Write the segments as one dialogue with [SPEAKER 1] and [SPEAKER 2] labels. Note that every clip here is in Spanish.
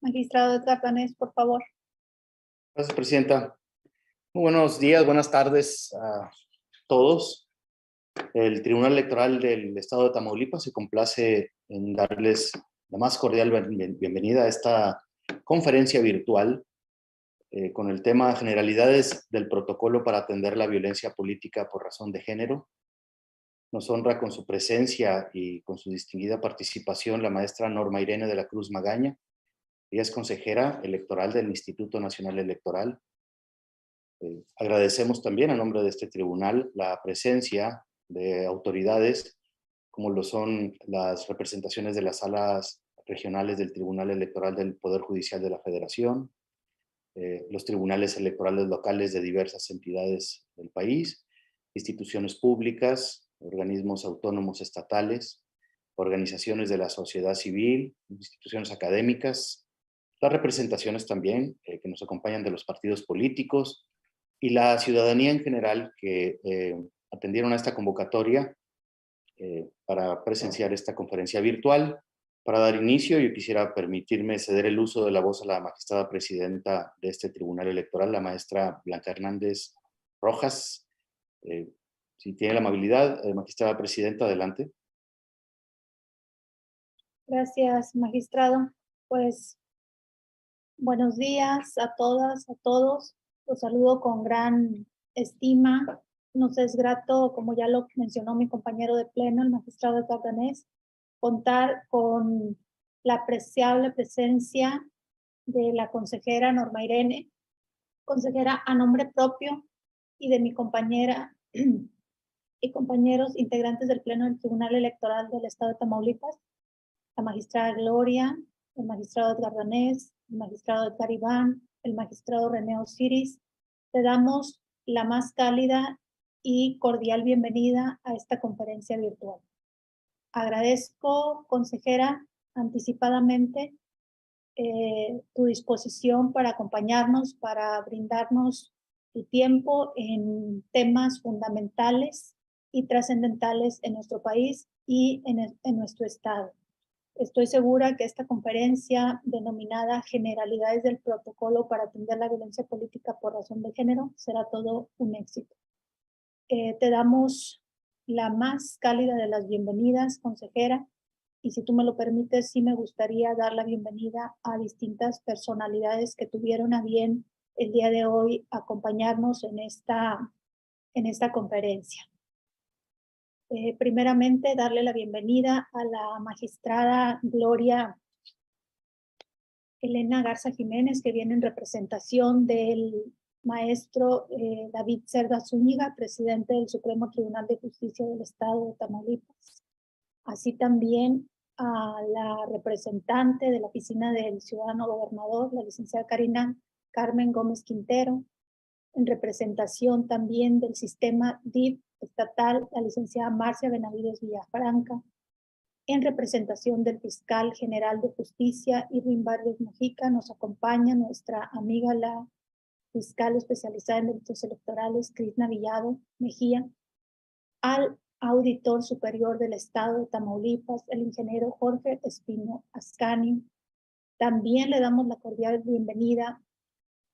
[SPEAKER 1] Magistrado Edgar Danés, por favor.
[SPEAKER 2] Gracias, Presidenta. Muy buenos días, buenas tardes a todos. El Tribunal Electoral del Estado de Tamaulipas se complace en darles la más cordial bienvenida a esta conferencia virtual con el tema Generalidades del Protocolo para atender la violencia política por razón de género. Nos honra con su presencia y con su distinguida participación la maestra Norma Irene de la Cruz Magaña. Ella es consejera electoral del Instituto Nacional Electoral. Agradecemos también a nombre de este tribunal la presencia de autoridades como lo son las representaciones de las salas regionales del Tribunal Electoral del Poder Judicial de la Federación, los tribunales electorales locales de diversas entidades del país, instituciones públicas, organismos autónomos estatales, organizaciones de la sociedad civil, instituciones académicas, las representaciones también que nos acompañan de los partidos políticos y la ciudadanía en general que atendieron a esta convocatoria para presenciar esta conferencia virtual. Para dar inicio, yo quisiera permitirme ceder el uso de la voz a la magistrada presidenta de este tribunal electoral, la maestra Blanca Hernández Rojas. Si tiene la amabilidad, magistrada presidenta, adelante.
[SPEAKER 1] Gracias, magistrado. Pues, buenos días a todas, a todos. Los saludo con gran estima. Nos es grato, como ya lo mencionó mi compañero de pleno, el magistrado Edgar Danés, contar con la apreciable presencia de la consejera Norma Irene, consejera a nombre propio y de mi compañera y compañeros integrantes del Pleno del Tribunal Electoral del Estado de Tamaulipas, la magistrada Gloria, el magistrado Edgar Danés, el magistrado Edgar Iván, el magistrado René Osiris. Te damos la más cálida y cordial bienvenida a esta conferencia virtual. Agradezco, consejera, anticipadamente tu disposición para acompañarnos, para brindarnos tu tiempo en temas fundamentales y trascendentales en nuestro país y en nuestro estado. Estoy segura que esta conferencia denominada Generalidades del Protocolo para atender la violencia política por razón de género será todo un éxito. Te damos la más cálida de las bienvenidas, consejera, y si tú me lo permites, sí me gustaría dar la bienvenida a distintas personalidades que tuvieron a bien el día de hoy acompañarnos en esta conferencia. Primeramente, darle la bienvenida a la magistrada Gloria Elena Garza Jiménez, que viene en representación del maestro David Cerda Zúñiga, presidente del Supremo Tribunal de Justicia del Estado de Tamaulipas. Así también a la representante de la Oficina del Ciudadano Gobernador, la licenciada Carmen Gómez Quintero, en representación también del sistema DIF estatal, la licenciada Marcia Benavides Villafranca, en representación del fiscal general de justicia, Irving Vargas Mojica, nos acompaña nuestra amiga la fiscal especializada en delitos electorales, Krishna Villado Mejía, al auditor superior del Estado de Tamaulipas, el ingeniero Jorge Espino Ascanio. También le damos la cordial bienvenida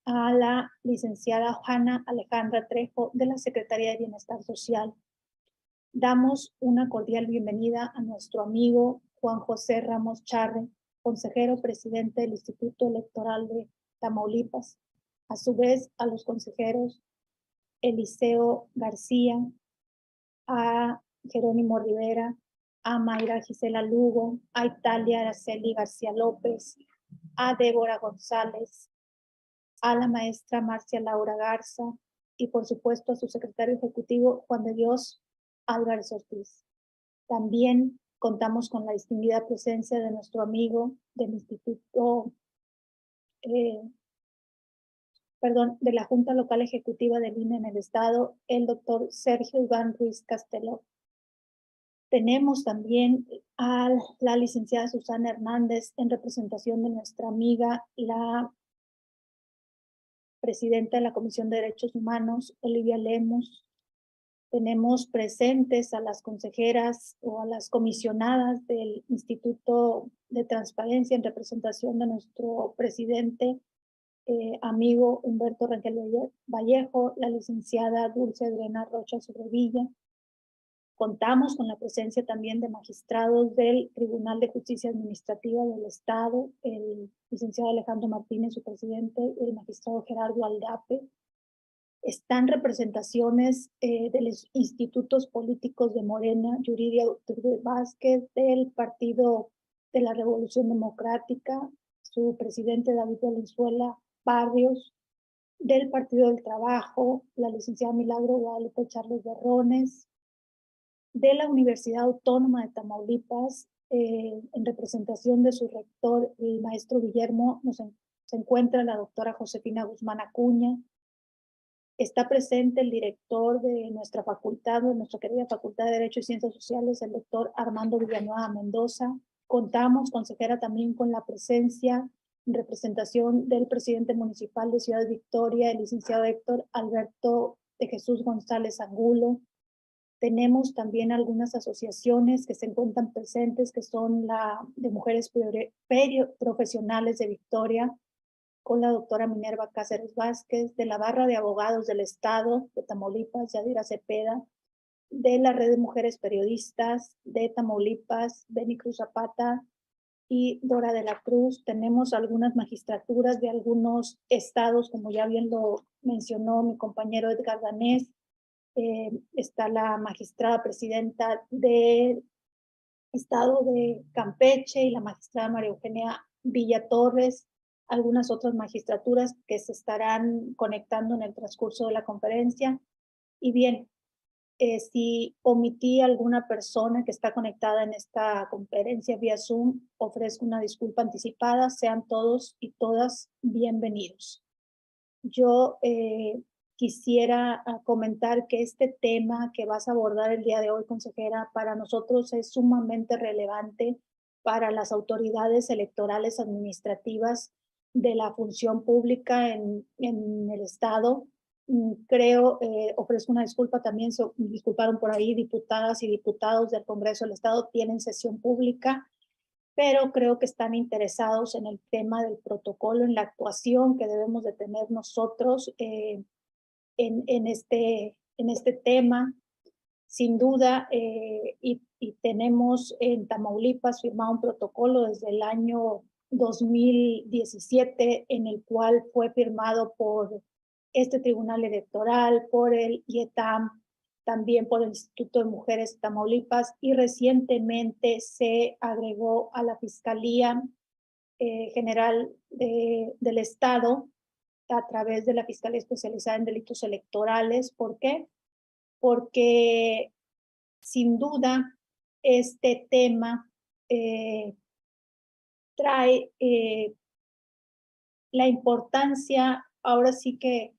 [SPEAKER 1] a la licenciada Hanna Alejandra Trejo de la Secretaría de Bienestar Social. Damos una cordial bienvenida a nuestro amigo Juan José Ramos Charre, consejero presidente del Instituto Electoral de Tamaulipas. A su vez, a los consejeros Eliseo García, a Jerónimo Rivera, a Mayra Gisela Lugo, a Italia Araceli García López, a Débora González, a la maestra Marcia Laura Garza y por supuesto a su secretario ejecutivo Juan de Dios Álvarez Ortiz. También contamos con la distinguida presencia de nuestro amigo del Instituto, de la Junta Local Ejecutiva del INE en el Estado, el doctor Sergio Iván Ruiz Casteló. Tenemos también a la licenciada Susana Hernández en representación de nuestra amiga, la presidenta de la Comisión de Derechos Humanos, Olivia Lemos, Tenemos presentes a las consejeras o a las comisionadas del Instituto de Transparencia en representación de nuestro presidente, amigo Humberto Rangel Vallejo, la licenciada Dulce Adriana Rocha Sobrevilla. Contamos con la presencia también de magistrados del Tribunal de Justicia Administrativa del Estado, el licenciado Alejandro Martínez, su presidente, y el magistrado Gerardo Aldape. Están representaciones de los institutos políticos de Morena, Yuridia Vázquez, del Partido de la Revolución Democrática, su presidente David Valenzuela Barrios, del Partido del Trabajo, la licenciada Milagro Guadalupe Charles Berrones, de la Universidad Autónoma de Tamaulipas, en representación de su rector, el maestro Guillermo, se encuentra la doctora Josefina Guzmán Acuña. Está presente el director de nuestra facultad, de nuestra querida Facultad de Derecho y Ciencias Sociales, el doctor Armando Villanueva Mendoza. Contamos, consejera, también con la presencia en representación del presidente municipal de Ciudad Victoria, el licenciado Héctor Alberto de Jesús González Angulo. Tenemos también algunas asociaciones que se encuentran presentes, que son la de Mujeres Profesionales de Victoria, con la doctora Minerva Cáceres Vázquez, de la Barra de Abogados del Estado de Tamaulipas, Yadira Cepeda, de la Red de Mujeres Periodistas de Tamaulipas, Beni Cruz Zapata y Dora de la Cruz. Tenemos algunas magistraturas de algunos estados, como ya bien lo mencionó mi compañero Edgar Danés. Está la magistrada presidenta del estado de Campeche y la magistrada María Eugenia Villa Torres, algunas otras magistraturas que se estarán conectando en el transcurso de la conferencia. Y bien, si omití a alguna persona que está conectada en esta conferencia vía Zoom, ofrezco una disculpa anticipada. Sean todos y todas bienvenidos. Yo quisiera comentar que este tema que vas a abordar el día de hoy, consejera, para nosotros es sumamente relevante para las autoridades electorales administrativas de la función pública en el Estado. Creo, ofrezco una disculpa también, se disculparon por ahí diputadas y diputados del Congreso del Estado, tienen sesión pública, pero creo que están interesados en el tema del protocolo, en la actuación que debemos de tener nosotros en este tema. Sin duda, y tenemos en Tamaulipas firmado un protocolo desde el año 2017, en el cual fue firmado por este Tribunal Electoral, por el IETAM, también por el Instituto de Mujeres de Tamaulipas, y recientemente se agregó a la Fiscalía General del Estado a través de la Fiscalía Especializada en Delitos Electorales. ¿Por qué? Porque sin duda este tema trae la importancia, ahora sí que,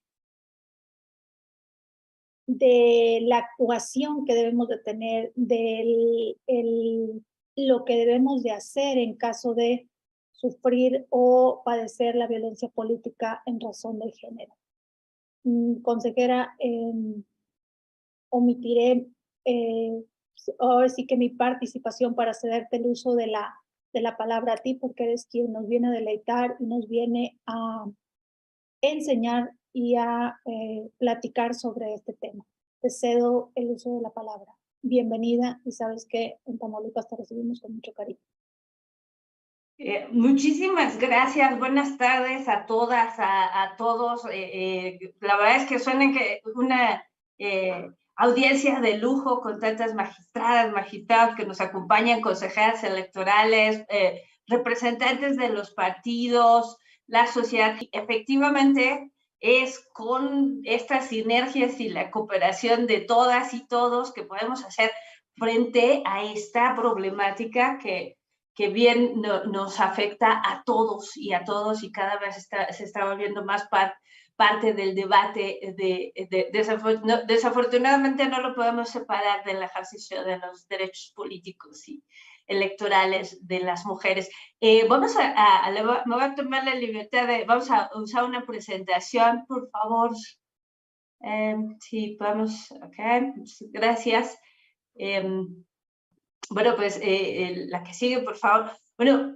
[SPEAKER 1] de la actuación que debemos de tener, de lo que debemos de hacer en caso de sufrir o padecer la violencia política en razón del género. Consejera, omitiré ahora sí que mi participación para cederte el uso de la palabra a ti, porque eres quien nos viene a deleitar y nos viene a enseñar y a platicar sobre este tema. Te cedo el uso de la palabra. Bienvenida, y sabes que en Tamaulipas te recibimos con mucho cariño.
[SPEAKER 3] Muchísimas gracias, buenas tardes a todas, a todos. La verdad es que suena que una audiencia de lujo con tantas magistradas, magistrados que nos acompañan, consejeras electorales, representantes de los partidos, la sociedad. Efectivamente, es con estas sinergias y la cooperación de todas y todos que podemos hacer frente a esta problemática que bien nos afecta a todos y cada vez se está volviendo más parte del debate. Desafortunadamente no lo podemos separar del ejercicio de los derechos políticos y electorales de las mujeres. Me voy a tomar la libertad vamos a usar una presentación, por favor. Sí, vamos, ok, gracias. Bueno, pues la que sigue, por favor. Bueno,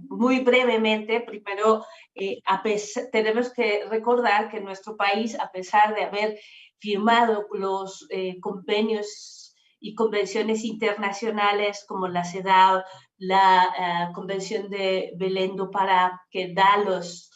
[SPEAKER 3] muy brevemente, primero, tenemos que recordar que nuestro país, a pesar de haber firmado los convenios y convenciones internacionales como la CEDAW, la Convención de Belém do Pará, que da las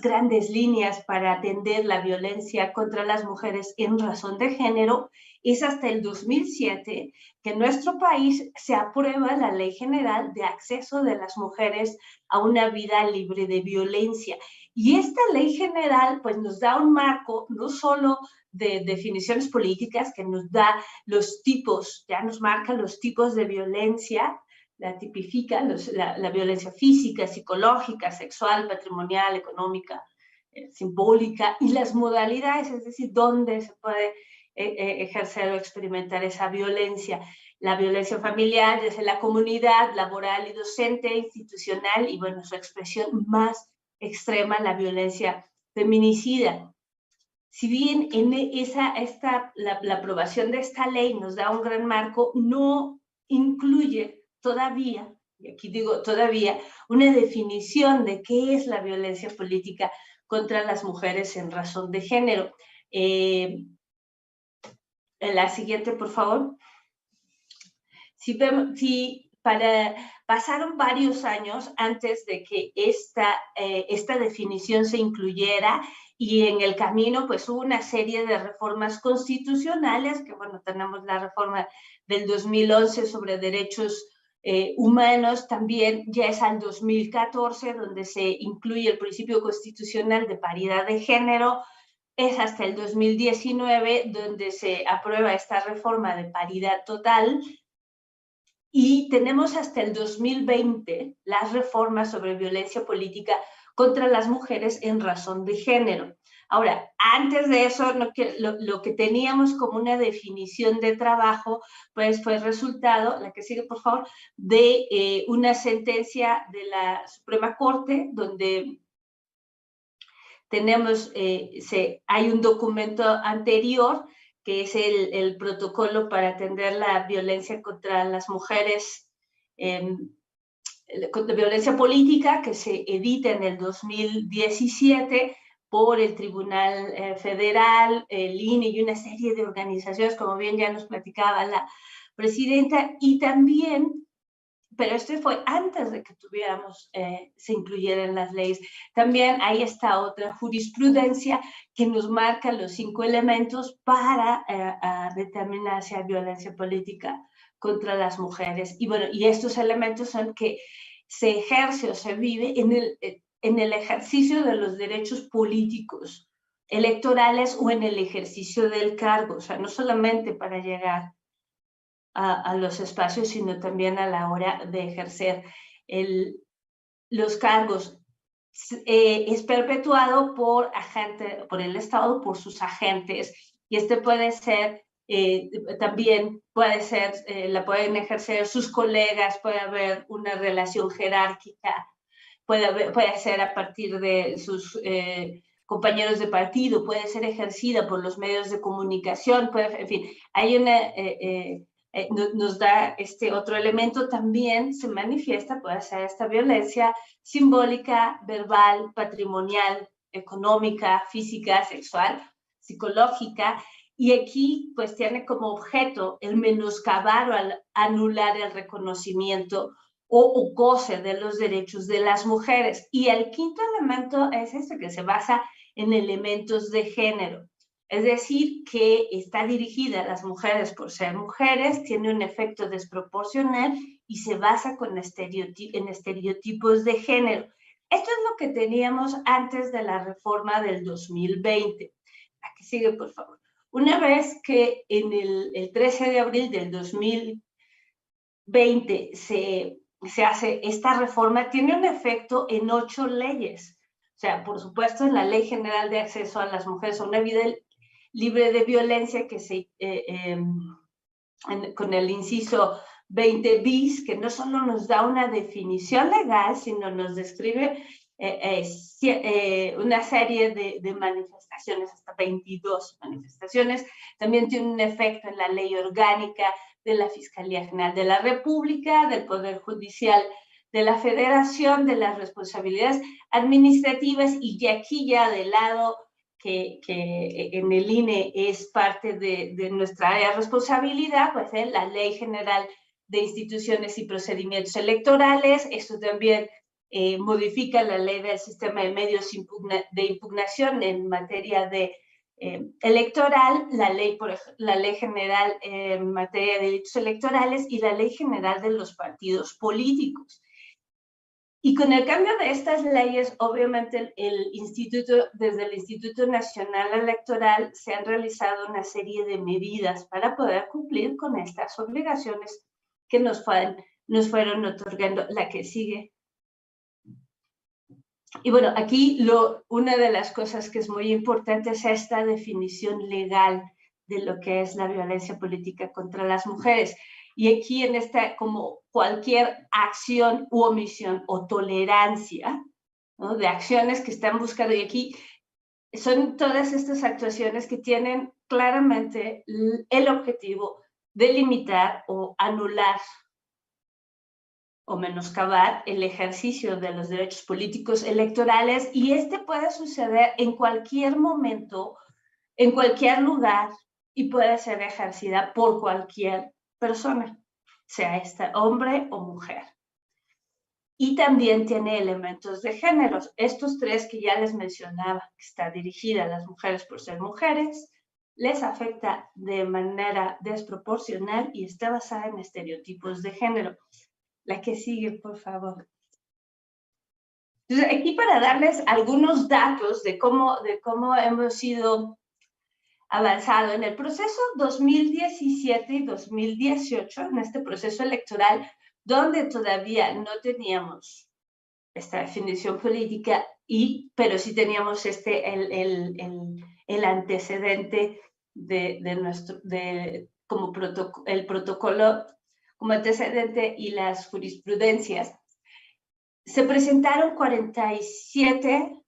[SPEAKER 3] grandes líneas para atender la violencia contra las mujeres en razón de género, es hasta el 2007 que en nuestro país se aprueba la Ley General de Acceso de las Mujeres a una vida libre de violencia. Y esta Ley General pues nos da un marco no solo de definiciones políticas, que nos da los tipos, ya nos marca los tipos de violencia, la tipifica, la violencia física, psicológica, sexual, patrimonial, económica, simbólica, y las modalidades, es decir, dónde se puede ejercer o experimentar esa violencia. La violencia familiar, desde la comunidad, laboral y docente, institucional, y bueno, su expresión más extrema, la violencia feminicida. Si bien la aprobación de esta ley nos da un gran marco, no incluye todavía, y aquí digo todavía, una definición de qué es la violencia política contra las mujeres en razón de género. La siguiente, por favor. Pasaron varios años antes de que esta definición se incluyera, y en el camino pues hubo una serie de reformas constitucionales, que bueno, tenemos la reforma del 2011 sobre derechos humanos, también ya es al 2014 donde se incluye el principio constitucional de paridad de género, es hasta el 2019 donde se aprueba esta reforma de paridad total, y tenemos hasta el 2020 las reformas sobre violencia política contra las mujeres en razón de género. Ahora, antes de eso, lo que teníamos como una definición de trabajo, pues fue resultado, la que sigue por favor, de una sentencia de la Suprema Corte, donde tenemos, hay un documento anterior, que es el protocolo para atender la violencia contra las mujeres, de violencia política, que se edita en el 2017 por el Tribunal Federal, el INE y una serie de organizaciones, como bien ya nos platicaba la presidenta, y también, pero esto fue antes de que se incluyera en las leyes. También hay esta otra jurisprudencia que nos marca los 5 elementos para determinar si hay violencia política contra las mujeres. Y bueno, y estos elementos son que se ejerce o se vive en el ejercicio de los derechos políticos, electorales o en el ejercicio del cargo, o sea, no solamente para llegar a los espacios, sino también a la hora de ejercer los cargos. Es perpetuado por el Estado, por sus agentes, y puede ser, también puede ser, la pueden ejercer sus colegas, puede haber una relación jerárquica, puede ser a partir de sus compañeros de partido, puede ser ejercida por los medios de comunicación, en fin, hay nos da este otro elemento. También se manifiesta, puede ser esta violencia simbólica, verbal, patrimonial, económica, física, sexual, psicológica, y aquí pues tiene como objeto el menoscabar o anular el reconocimiento o goce de los derechos de las mujeres. Y el quinto elemento es este, que se basa en elementos de género. Es decir, que está dirigida a las mujeres por ser mujeres, tiene un efecto desproporcional y se basa en estereotipos de género. Esto es lo que teníamos antes de la reforma del 2020. Aquí sigue, por favor. Una vez que en el 13 de abril del 2020 se hace esta reforma, tiene un efecto en 8 leyes. O sea, por supuesto, en la Ley General de Acceso a las Mujeres a una vida libre de violencia, que con el inciso 20 bis, que no solo nos da una definición legal, sino nos describe una serie de manifestaciones, hasta 22 manifestaciones. También tiene un efecto en la ley orgánica de la Fiscalía General de la República, del Poder Judicial de la Federación, de las responsabilidades administrativas, y de aquí ya del lado que en el INE es parte de nuestra área de responsabilidad, pues la Ley General de Instituciones y Procedimientos Electorales. Esto también modifica la ley del sistema de medios de impugnación en materia de electoral, la ley general en materia de delitos electorales y la ley general de los partidos políticos. Y con el cambio de estas leyes, obviamente desde el Instituto Nacional Electoral se han realizado una serie de medidas para poder cumplir con estas obligaciones que nos fueron otorgando. La que sigue. Y bueno, aquí una de las cosas que es muy importante es esta definición legal de lo que es la violencia política contra las mujeres. Y aquí en como cualquier acción u omisión o tolerancia, ¿no?, de acciones que están buscando, y aquí son todas estas actuaciones que tienen claramente el objetivo de limitar o anular o menoscabar el ejercicio de los derechos políticos electorales, y puede suceder en cualquier momento, en cualquier lugar, y puede ser ejercida por cualquier persona, sea hombre o mujer. Y también tiene elementos de género. Estos tres que ya les mencionaba, que está dirigida a las mujeres por ser mujeres, les afecta de manera desproporcional y está basada en estereotipos de género. La que sigue, por favor. Entonces, aquí para darles algunos datos de cómo hemos ido avanzado en el proceso 2017 y 2018, en este proceso electoral, donde todavía no teníamos esta definición política, pero sí teníamos el antecedente como el protocolo como antecedente y las jurisprudencias. Se presentaron 47,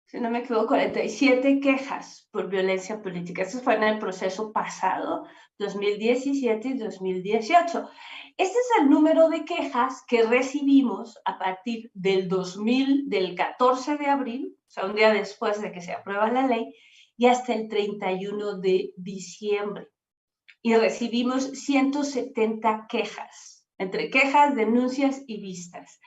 [SPEAKER 3] si no me equivoco, 47 quejas por violencia política. Eso fue en el proceso pasado, 2017 y 2018. Este es el número de quejas que recibimos a partir del 14 de abril, o sea, un día después de que se aprueba la ley, y hasta el 31 de diciembre. Y recibimos 170 quejas, entre quejas, denuncias y vistas.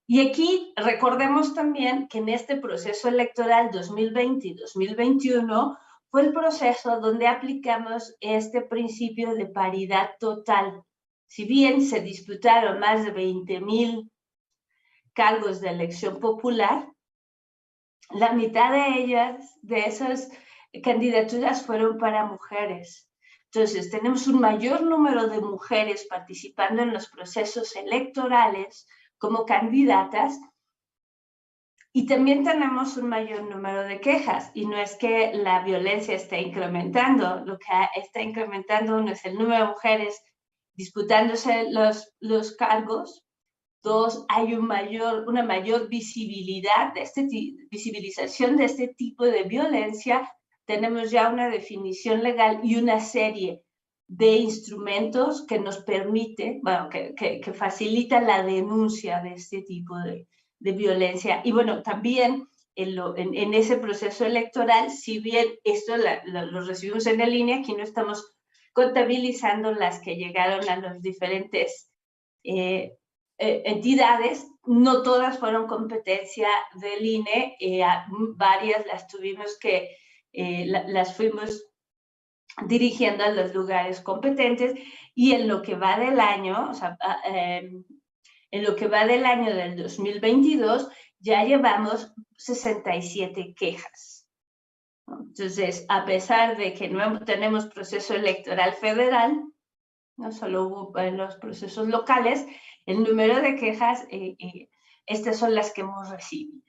[SPEAKER 3] Y aquí recordemos también que en este proceso electoral 2020 y 2021 fue el proceso donde aplicamos este principio de paridad total. Si bien se disputaron más de 20,000 cargos de elección popular, la mitad de esas candidaturas fueron para mujeres. Entonces, tenemos un mayor número de mujeres participando en los procesos electorales como candidatas, y también tenemos un mayor número de quejas. Y no es que la violencia esté incrementando, lo que está incrementando no es el número de mujeres disputándose los cargos. Dos, hay una mayor visibilidad visibilización de este tipo de violencia. Tenemos ya una definición legal y una serie de instrumentos que nos permite, bueno, que facilita la denuncia de este tipo de violencia. Y bueno, también en ese proceso electoral, si bien esto lo recibimos en línea, aquí no estamos contabilizando las que llegaron a las diferentes entidades, no todas fueron competencia del INE, varias las tuvimos que, las fuimos dirigiendo a los lugares competentes, y en lo que va del año, o sea, en lo que va del año del 2022, ya llevamos 67 quejas. Entonces, a pesar de que no tenemos proceso electoral federal, no solo hubo en los procesos locales, el número de quejas, estas son las que hemos recibido.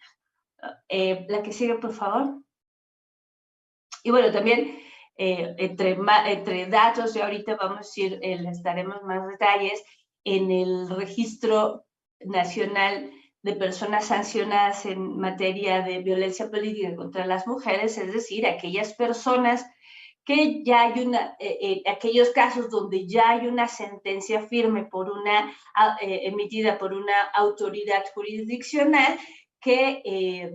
[SPEAKER 3] La que sigue, por favor. Y bueno, también entre datos, y ahorita vamos a ir, les daremos más detalles, en el Registro Nacional de personas sancionadas en materia de violencia política contra las mujeres, es decir, aquellas personas que ya hay aquellos casos donde ya hay una sentencia firme por emitida por una autoridad jurisdiccional que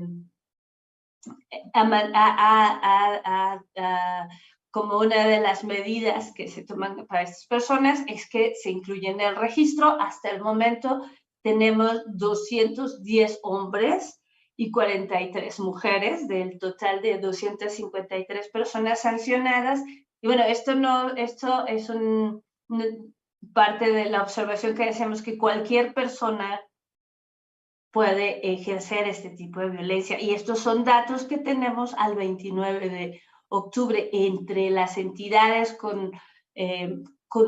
[SPEAKER 3] como una de las medidas que se toman para estas personas es que se incluye en el registro. Hasta el momento tenemos 210 hombres y 43 mujeres, del total de 253 personas sancionadas. Y bueno, esto es parte de la observación que hacemos, que cualquier persona puede ejercer este tipo de violencia. Y estos son datos que tenemos al 29 de octubre entre las entidades con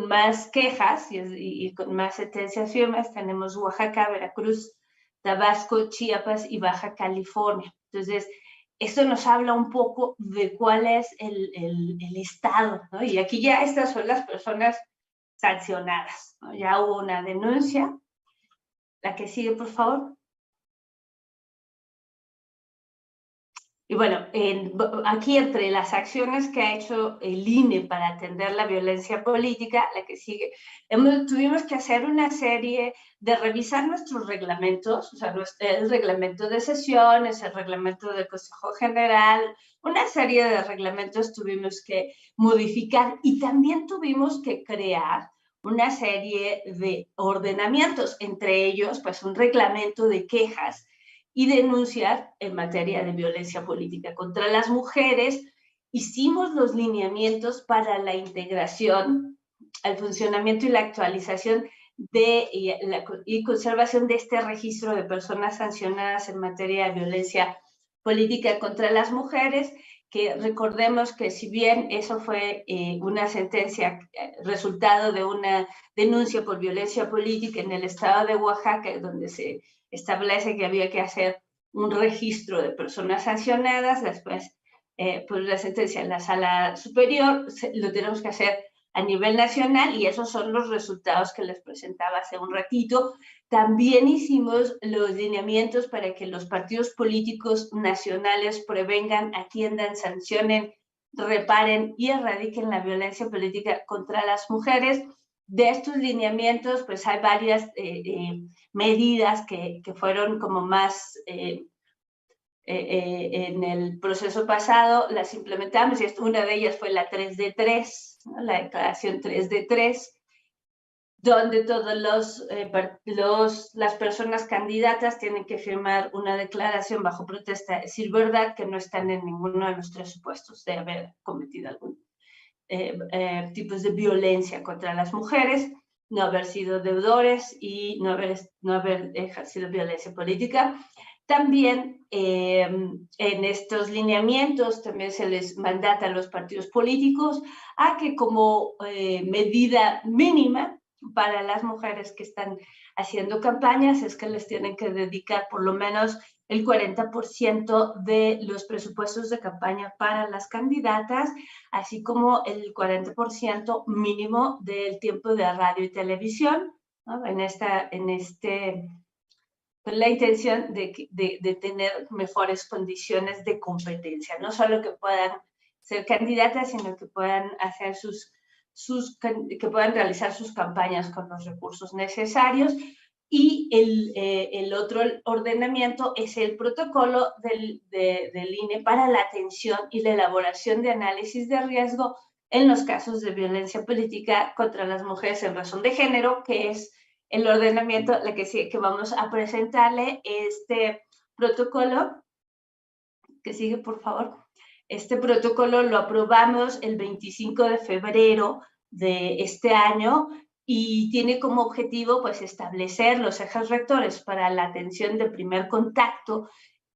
[SPEAKER 3] más quejas y con más sentencias firmes. Tenemos Oaxaca, Veracruz, Tabasco, Chiapas y Baja California. Entonces, esto nos habla un poco de cuál es el estado, ¿no? Y aquí ya estas son las personas sancionadas, ¿no? Ya hubo una denuncia. La que sigue, por favor. Y bueno, aquí entre las acciones que ha hecho el INE para atender la violencia política, la que sigue, tuvimos que hacer una serie de revisar nuestros reglamentos, o sea, el reglamento de sesiones, el reglamento del Consejo General, una serie de reglamentos tuvimos que modificar y también tuvimos que crear una serie de ordenamientos, entre ellos, pues, un reglamento de quejas y denunciar en materia de violencia política contra las mujeres. Hicimos los lineamientos para la integración, el funcionamiento y la actualización y conservación de este registro de personas sancionadas en materia de violencia política contra las mujeres, que recordemos que si bien eso fue una sentencia resultado de una denuncia por violencia política en el estado de Oaxaca, donde se establece que había que hacer un registro de personas sancionadas, después pues la sentencia en la sala superior, lo tenemos que hacer a nivel nacional y esos son los resultados que les presentaba hace un ratito. También hicimos los lineamientos para que los partidos políticos nacionales prevengan, atiendan, sancionen, reparen y erradiquen la violencia política contra las mujeres. De estos lineamientos, pues hay varias medidas que fueron como más en el proceso pasado, las implementamos, y una de ellas fue la 3D3, ¿no? La declaración 3D3, donde todas las personas candidatas tienen que firmar una declaración bajo protesta de decir verdad, que no están en ninguno de los tres supuestos de haber cometido algún tipos de violencia contra las mujeres, no haber sido deudores y no haber ejercido violencia política. También en estos lineamientos también se les mandata a los partidos políticos a que como medida mínima para las mujeres que están haciendo campañas es que les tienen que dedicar por lo menos el 40% de los presupuestos de campaña para las candidatas, así como el 40% mínimo del tiempo de radio y televisión, ¿no? Con la intención de tener mejores condiciones de competencia, no solo que puedan ser candidatas, sino que puedan hacer que puedan realizar sus campañas con los recursos necesarios. Y el otro ordenamiento es el protocolo del INE para la atención y la elaboración de análisis de riesgo en los casos de violencia política contra las mujeres en razón de género, que es el ordenamiento que vamos a presentarle. Este protocolo, que sigue, por favor. Este protocolo lo aprobamos el 25 de febrero de este año y tiene como objetivo, pues, establecer los ejes rectores para la atención de primer contacto,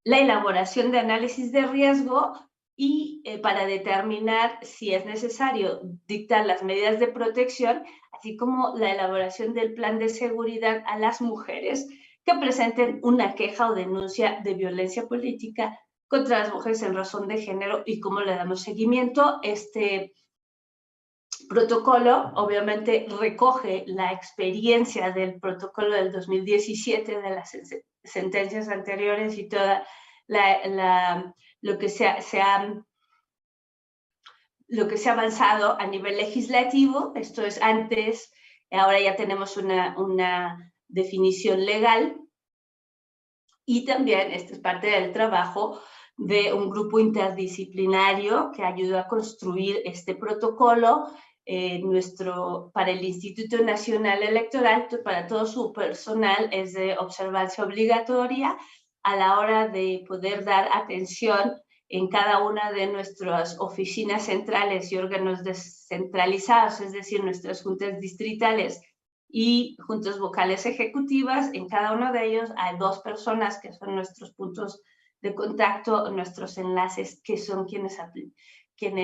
[SPEAKER 3] la elaboración de análisis de riesgo y para determinar si es necesario dictar las medidas de protección, así como la elaboración del plan de seguridad a las mujeres que presenten una queja o denuncia de violencia política contra las mujeres en razón de género y cómo le damos seguimiento. Este protocolo obviamente recoge la experiencia del protocolo del 2017, de las sentencias anteriores y toda lo que se ha avanzado a nivel legislativo. Esto es antes, ahora ya tenemos una definición legal, y también esta es parte del trabajo de un grupo interdisciplinario que ayudó a construir este protocolo para el Instituto Nacional Electoral. Para todo su personal es de observancia obligatoria a la hora de poder dar atención en cada una de nuestras oficinas centrales y órganos descentralizados, es decir, nuestras juntas distritales y juntas vocales ejecutivas. En cada uno de ellos hay 2 personas que son nuestros puntos de contacto, nuestros enlaces, que son quienes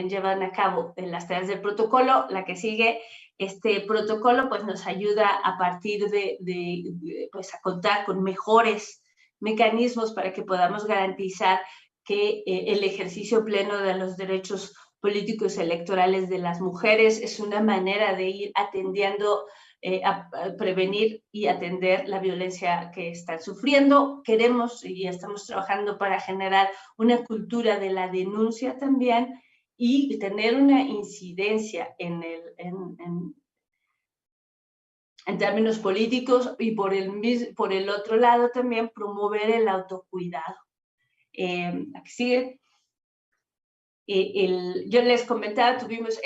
[SPEAKER 3] llevan a cabo las tareas del protocolo. La que sigue, este protocolo pues nos ayuda a partir pues a contar con mejores mecanismos para que podamos garantizar que el ejercicio pleno de los derechos políticos electorales de las mujeres es una manera de ir atendiendo, a prevenir y atender la violencia que están sufriendo. Queremos y estamos trabajando para generar una cultura de la denuncia también y tener una incidencia en términos políticos, y por el otro lado también promover el autocuidado. Aquí sigue. Yo les comentaba, tuvimos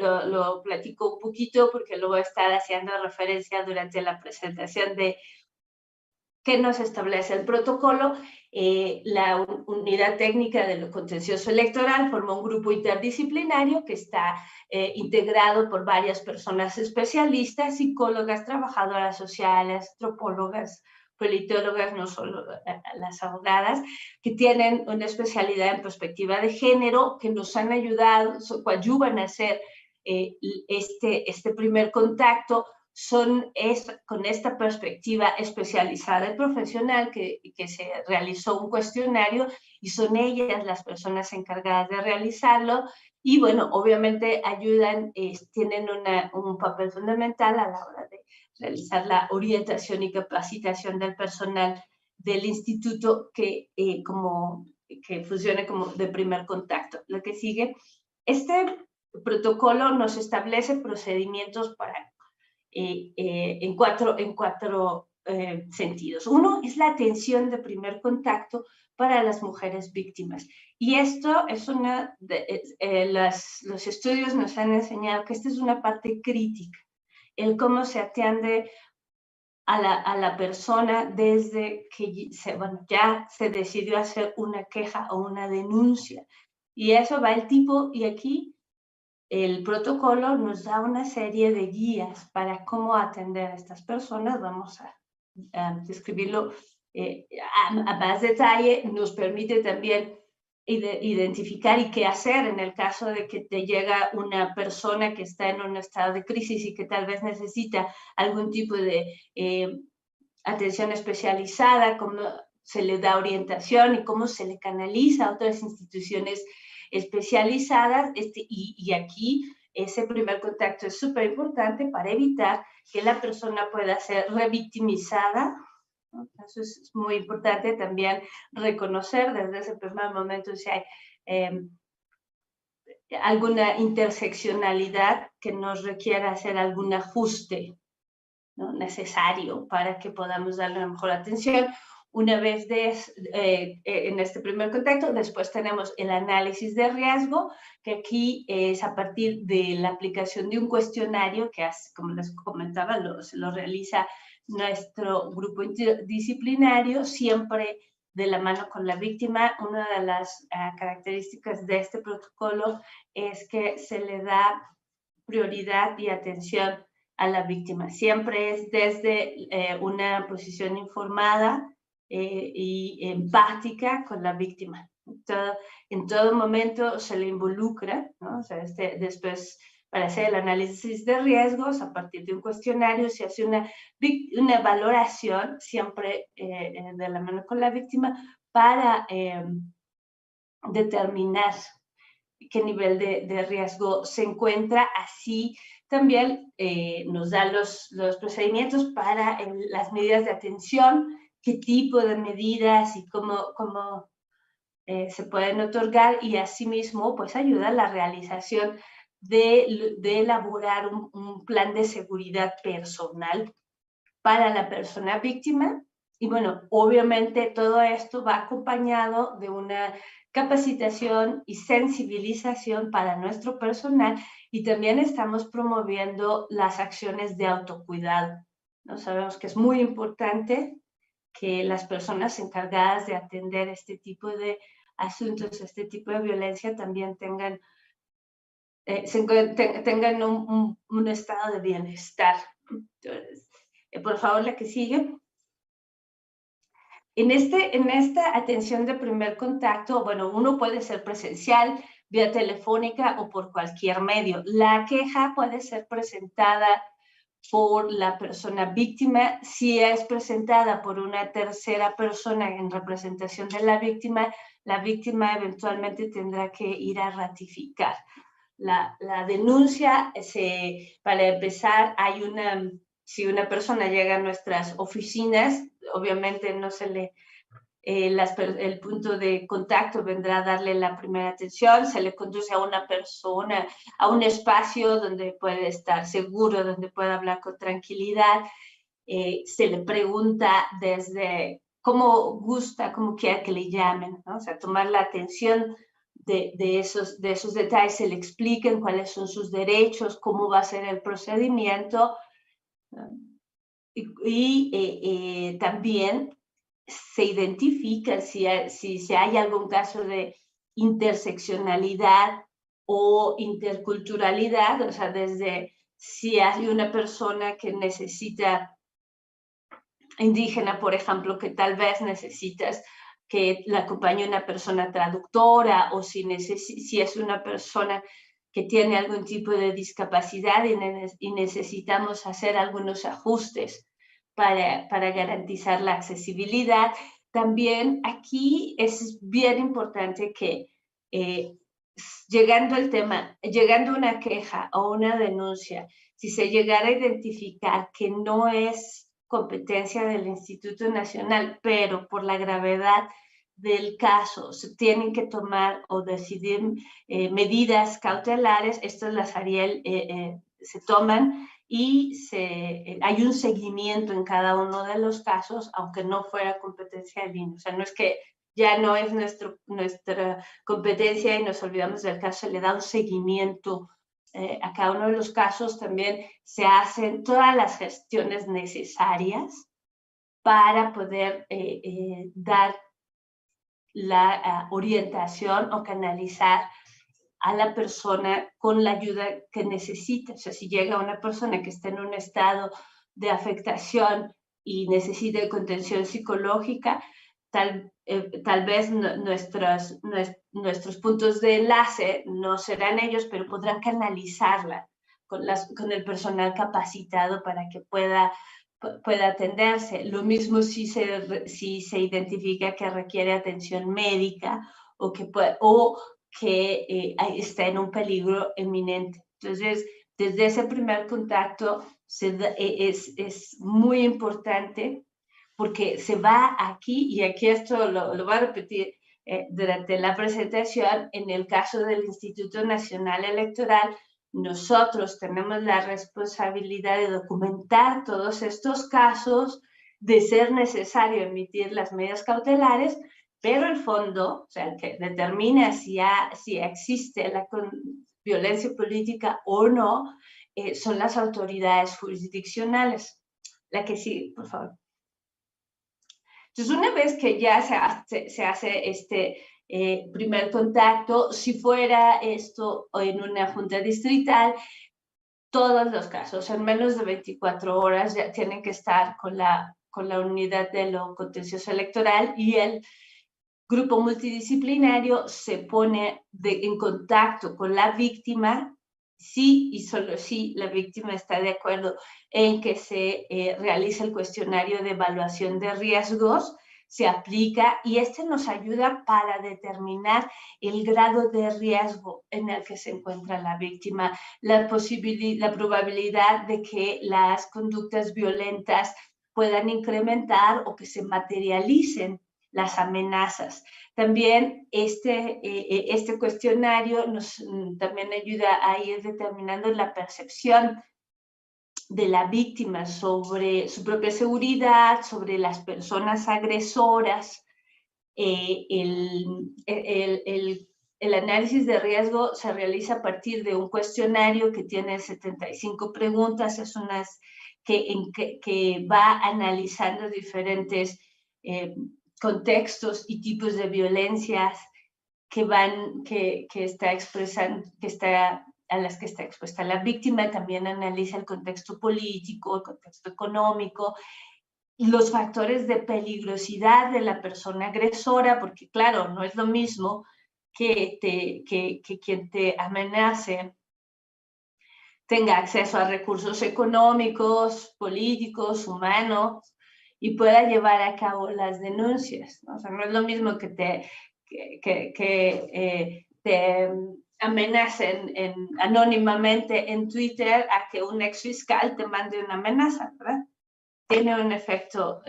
[SPEAKER 3] lo platico un poquito porque lo voy a estar haciendo referencia durante la presentación de qué nos establece el protocolo. La unidad técnica de lo contencioso electoral forma un grupo interdisciplinario que está integrado por varias personas especialistas, psicólogas, trabajadoras sociales, antropólogas, politólogas, no solo las abogadas, que tienen una especialidad en perspectiva de género, que nos han ayudado, coadyuvan a hacer este primer contacto. Con esta perspectiva especializada y profesional que se realizó un cuestionario, y son ellas las personas encargadas de realizarlo. Y bueno, obviamente ayudan, tienen un papel fundamental a la hora de realizar la orientación y capacitación del personal del instituto que funcione como de primer contacto. Lo que sigue, este protocolo nos establece procedimientos en cuatro sentidos. Uno es la atención de primer contacto para las mujeres víctimas. Y esto es los estudios nos han enseñado que esta es una parte crítica, el cómo se atiende a la persona desde que ya se decidió hacer una queja o una denuncia. Y eso va el tipo, y aquí el protocolo nos da una serie de guías para cómo atender a estas personas. Vamos a describirlo a más detalle. Nos permite también identificar y qué hacer en el caso de que te llega una persona que está en un estado de crisis y que tal vez necesita algún tipo de atención especializada, cómo se le da orientación y cómo se le canaliza a otras instituciones especializadas. Y aquí ese primer contacto es súper importante para evitar que la persona pueda ser revictimizada. Eso es muy importante también reconocer desde ese primer momento si hay alguna interseccionalidad que nos requiera hacer algún ajuste, ¿no?, necesario para que podamos darle una mejor atención. Una vez en este primer contacto, después tenemos el análisis de riesgo, que aquí es a partir de la aplicación de un cuestionario que, como les comentaba, lo realiza nuestro grupo interdisciplinario, siempre de la mano con la víctima. Una de las características de este protocolo es que se le da prioridad y atención a la víctima. Siempre es desde una posición informada y empática con la víctima. En todo momento se le involucra, ¿no? O sea, después, para hacer el análisis de riesgos, a partir de un cuestionario, se hace una valoración, siempre de la mano con la víctima, para determinar qué nivel de riesgo se encuentra. Así también nos da los procedimientos para las medidas de atención, qué tipo de medidas y cómo se pueden otorgar, y asimismo pues ayuda a la realización de elaborar un plan de seguridad personal para la persona víctima. Y bueno, obviamente todo esto va acompañado de una capacitación y sensibilización para nuestro personal, y también estamos promoviendo las acciones de autocuidado, ¿no? Sabemos que es muy importante que las personas encargadas de atender este tipo de asuntos, este tipo de violencia, también tengan un estado de bienestar. Entonces, por favor, la que sigue. En esta atención de primer contacto, bueno, uno puede ser presencial, vía telefónica o por cualquier medio. La queja puede ser presentada por la persona víctima. Si es presentada por una tercera persona en representación de la víctima eventualmente tendrá que ir a ratificar. La denuncia, para empezar, si una persona llega a nuestras oficinas, obviamente no se le, el punto de contacto vendrá a darle la primera atención, se le conduce a una persona, a un espacio donde puede estar seguro, donde puede hablar con tranquilidad, se le pregunta desde cómo gusta, cómo quiere que le llamen, ¿no? O sea, tomar la atención de esos detalles, se le expliquen cuáles son sus derechos, cómo va a ser el procedimiento, y también se identifica si hay algún caso de interseccionalidad o interculturalidad, o sea, desde si hay una persona que necesita, indígena, por ejemplo, que tal vez necesitas que la acompañe una persona traductora, o si es una persona que tiene algún tipo de discapacidad y necesitamos hacer algunos ajustes para garantizar la accesibilidad. También aquí es bien importante que llegando una queja o una denuncia, si se llegara a identificar que no es competencia del Instituto Nacional, pero por la gravedad del caso se tienen que tomar o decidir medidas cautelares, estas las haría se toman, y hay un seguimiento en cada uno de los casos, aunque no fuera competencia del INE. O sea, no es que ya no es nuestra competencia y nos olvidamos del caso, se le da un seguimiento a cada uno de los casos. También se hacen todas las gestiones necesarias para poder dar la orientación o canalizar a la persona con la ayuda que necesita. O sea, si llega una persona que está en un estado de afectación y necesita contención psicológica, tal vez nuestros puntos de enlace no serán ellos, pero podrán canalizarla con el personal capacitado para que pueda atenderse. Lo mismo si se identifica que requiere atención médica o que está en un peligro inminente. Entonces, desde ese primer contacto es muy importante, porque se va aquí, y aquí esto lo voy a repetir durante la presentación. En el caso del Instituto Nacional Electoral, nosotros tenemos la responsabilidad de documentar todos estos casos, de ser necesario emitir las medidas cautelares, pero el fondo, o sea, el que determina si existe la violencia política o no, son las autoridades jurisdiccionales. La que sigue, por favor. Entonces, una vez que ya se hace este primer contacto, si fuera esto en una junta distrital, todos los casos en menos de 24 horas ya tienen que estar con la unidad de lo contencioso electoral, y el grupo multidisciplinario se pone en contacto con la víctima si y solo si la víctima está de acuerdo en que se realice el cuestionario de evaluación de riesgos. se aplica y este nos ayuda para determinar el grado de riesgo en el que se encuentra la víctima, la probabilidad de que las conductas violentas puedan incrementar o que se materialicen las amenazas. También este cuestionario nos también ayuda a ir determinando la percepción de la víctima sobre su propia seguridad, sobre las personas agresoras. El análisis de riesgo se realiza a partir de un cuestionario que tiene 75 preguntas, es unas que va analizando diferentes contextos y tipos de violencias a las que está expuesta la víctima. También analiza el contexto político, el contexto económico, los factores de peligrosidad de la persona agresora, porque claro, no es lo mismo que quien te amenace tenga acceso a recursos económicos, políticos, humanos, y pueda llevar a cabo las denuncias, ¿no? O sea, no es lo mismo que te amenacen anónimamente en Twitter a que un ex fiscal te mande una amenaza, ¿verdad? Tiene un efecto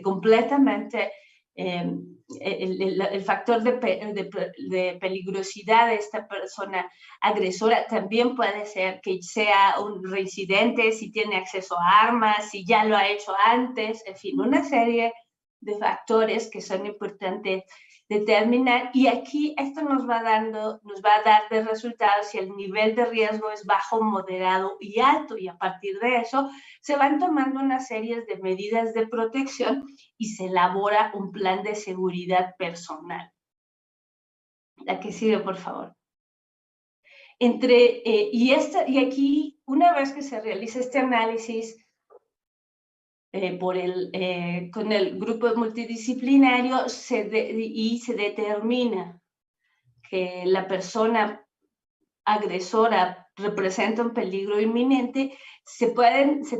[SPEAKER 3] completamente, el factor de peligrosidad de esta persona agresora también puede ser que sea un reincidente, si tiene acceso a armas, si ya lo ha hecho antes, en fin, una serie de factores que son importantes determinar, y aquí esto nos va a dar de resultado si el nivel de riesgo es bajo, moderado y alto, y a partir de eso se van tomando una serie de medidas de protección y se elabora un plan de seguridad personal. La que sigue, por favor. Y aquí, una vez que se realiza este análisis con el grupo multidisciplinario y se determina que la persona agresora representa un peligro inminente, se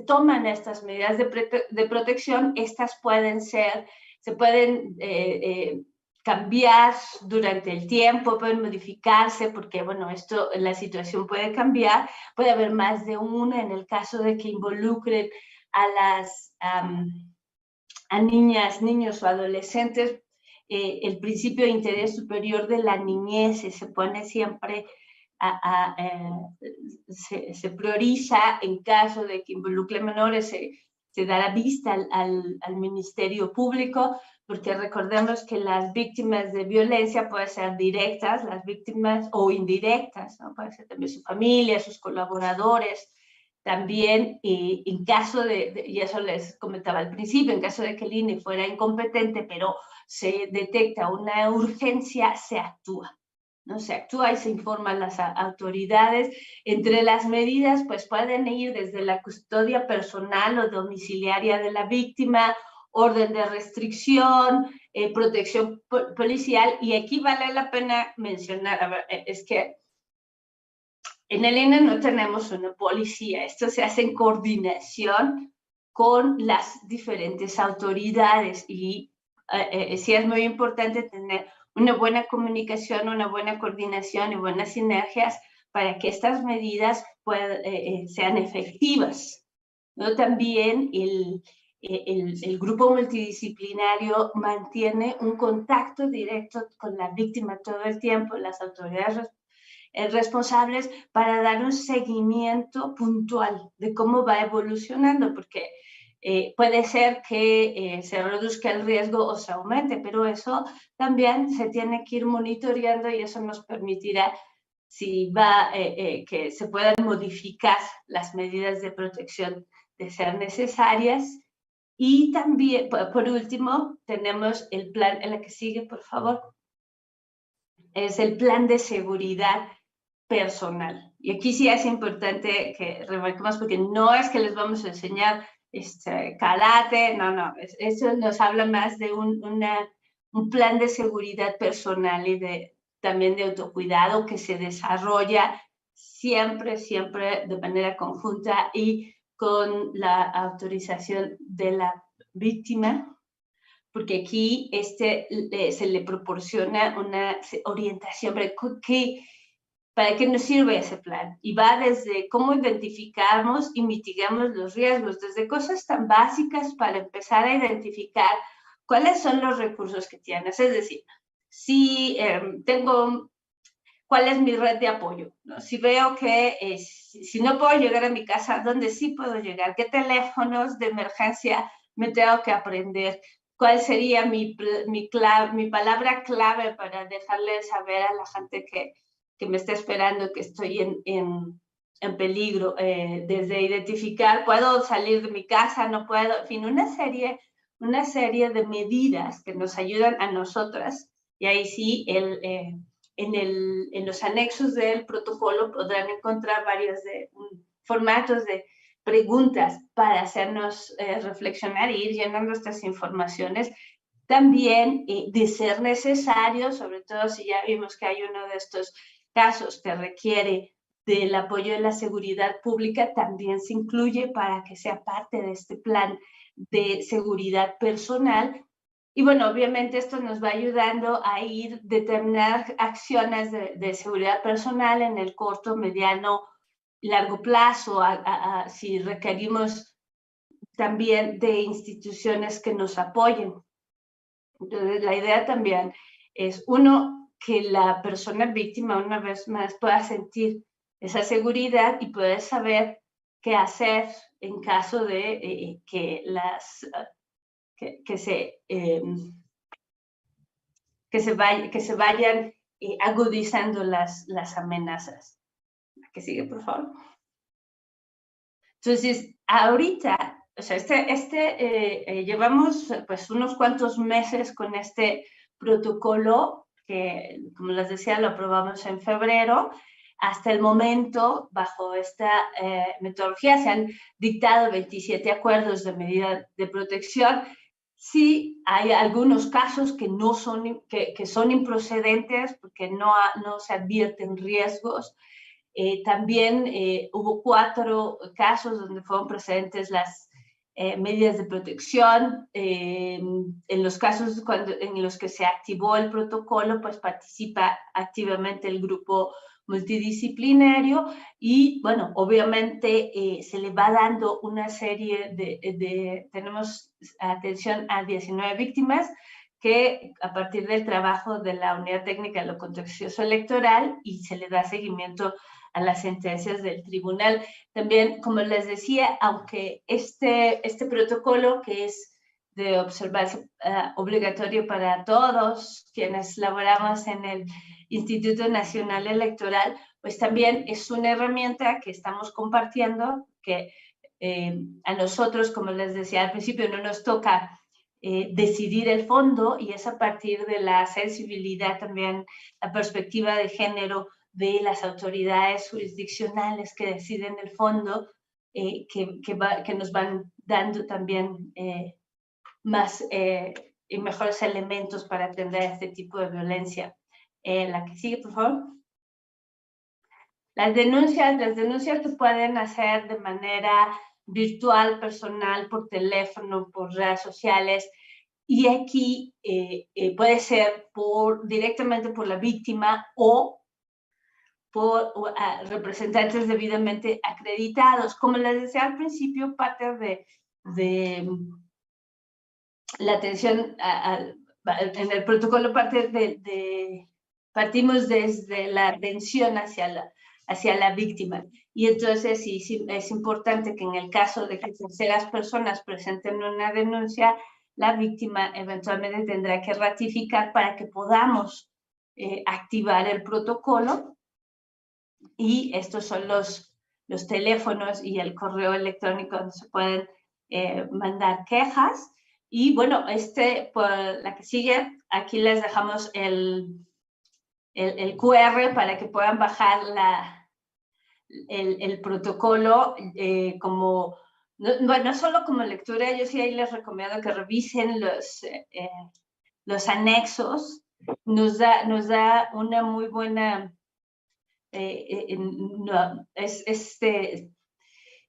[SPEAKER 3] toman estas medidas de protección. Estas se pueden cambiar durante el tiempo, pueden modificarse, porque bueno, la situación puede cambiar, puede haber más de una en el caso de que involucren a niñas, niños o adolescentes. El principio de interés superior de la niñez se pone siempre, se prioriza en caso de que involucre menores, se dará vista al Ministerio Público, porque recordemos que las víctimas de violencia pueden ser directas, las víctimas, o indirectas, ¿no? Puede ser también su familia, sus colaboradores. También, en caso y eso les comentaba al principio, en caso de que el INE fuera incompetente, pero se detecta una urgencia, se actúa, ¿no? Se actúa y se informa a las autoridades. Entre las medidas, pues pueden ir desde la custodia personal o domiciliaria de la víctima, orden de restricción, protección policial. Y aquí vale la pena mencionar, es que en el INE no tenemos una policía, esto se hace en coordinación con las diferentes autoridades y sí es muy importante tener una buena comunicación, una buena coordinación y buenas sinergias para que estas medidas sean efectivas, ¿no? También el grupo multidisciplinario mantiene un contacto directo con la víctima todo el tiempo, las autoridades responsables, para dar un seguimiento puntual de cómo va evolucionando, porque puede ser que se reduzca el riesgo o se aumente, pero eso también se tiene que ir monitoreando y eso nos permitirá que se puedan modificar las medidas de protección de ser necesarias. Y también, por último, tenemos el plan, en la que sigue, por favor, es el plan de seguridad personal. Y aquí sí es importante que remarquemos, porque no es que les vamos a enseñar karate, no, eso nos habla más de un plan de seguridad personal y también de autocuidado que se desarrolla siempre de manera conjunta y con la autorización de la víctima, porque aquí se le proporciona una orientación para qué nos sirve ese plan. Y va desde cómo identificamos y mitigamos los riesgos, desde cosas tan básicas para empezar a identificar cuáles son los recursos que tienes. Es decir, si ¿cuál es mi red de apoyo? ¿No? Si veo que si no puedo llegar a mi casa, ¿dónde sí puedo llegar? ¿Qué teléfonos de emergencia me tengo que aprender? ¿Cuál sería mi palabra clave para dejarle saber a la gente que me está esperando que estoy en peligro? Desde identificar, ¿puedo salir de mi casa? ¿No puedo? En fin, una serie de medidas que nos ayudan a nosotras. Y ahí sí, en los anexos del protocolo podrán encontrar varios formatos de preguntas para hacernos reflexionar e ir llenando estas informaciones. También, de ser necesario, sobre todo si ya vimos que hay uno de estos casos que requiere del apoyo de la seguridad pública, también se incluye para que sea parte de este plan de seguridad personal. Y bueno, obviamente esto nos va ayudando a ir determinar acciones de seguridad personal en el corto, mediano, largo plazo, si requerimos también de instituciones que nos apoyen. Entonces, la idea también es, uno, que la persona víctima una vez más pueda sentir esa seguridad y poder saber qué hacer en caso de que se vayan agudizando las amenazas. Que sigue, por favor. Entonces, ahorita, o sea, llevamos pues unos cuantos meses con este protocolo que, como les decía, lo aprobamos en febrero. Hasta el momento, bajo esta metodología, se han dictado 27 acuerdos de medida de protección. Sí, hay algunos casos que son improcedentes porque no se advierten riesgos. También hubo 4 casos donde fueron procedentes las medidas de protección. En los casos en los que se activó el protocolo, pues participa activamente el grupo multidisciplinario y, bueno, obviamente se le va dando una serie tenemos atención a 19 víctimas que a partir del trabajo de la Unidad Técnica de lo Contencioso Electoral y se le da seguimiento a las sentencias del tribunal. También, como les decía, aunque este protocolo, que es de observancia obligatorio para todos quienes laboramos en el Instituto Nacional Electoral, pues también es una herramienta que estamos compartiendo, que a nosotros, como les decía al principio, no nos toca decidir el fondo, y es a partir de la sensibilidad también, la perspectiva de género de las autoridades jurisdiccionales que deciden el fondo, que nos van dando también más y mejores elementos para atender este tipo de violencia. La que sigue, por favor. Las denuncias se pueden hacer de manera virtual, personal, por teléfono, por redes sociales, y aquí puede ser directamente por la víctima o por representantes debidamente acreditados. Como les decía al principio, parte de la atención en el protocolo partimos desde la atención hacia la víctima. Y entonces sí, es importante que en el caso de que terceras personas presenten una denuncia, la víctima eventualmente tendrá que ratificar para que podamos activar el protocolo. Y estos son los teléfonos y el correo electrónico donde se pueden mandar quejas. Y bueno, por la que sigue, aquí les dejamos el QR para que puedan bajar el protocolo no solo como lectura. Yo sí ahí les recomiendo que revisen los anexos. Nos da una muy buena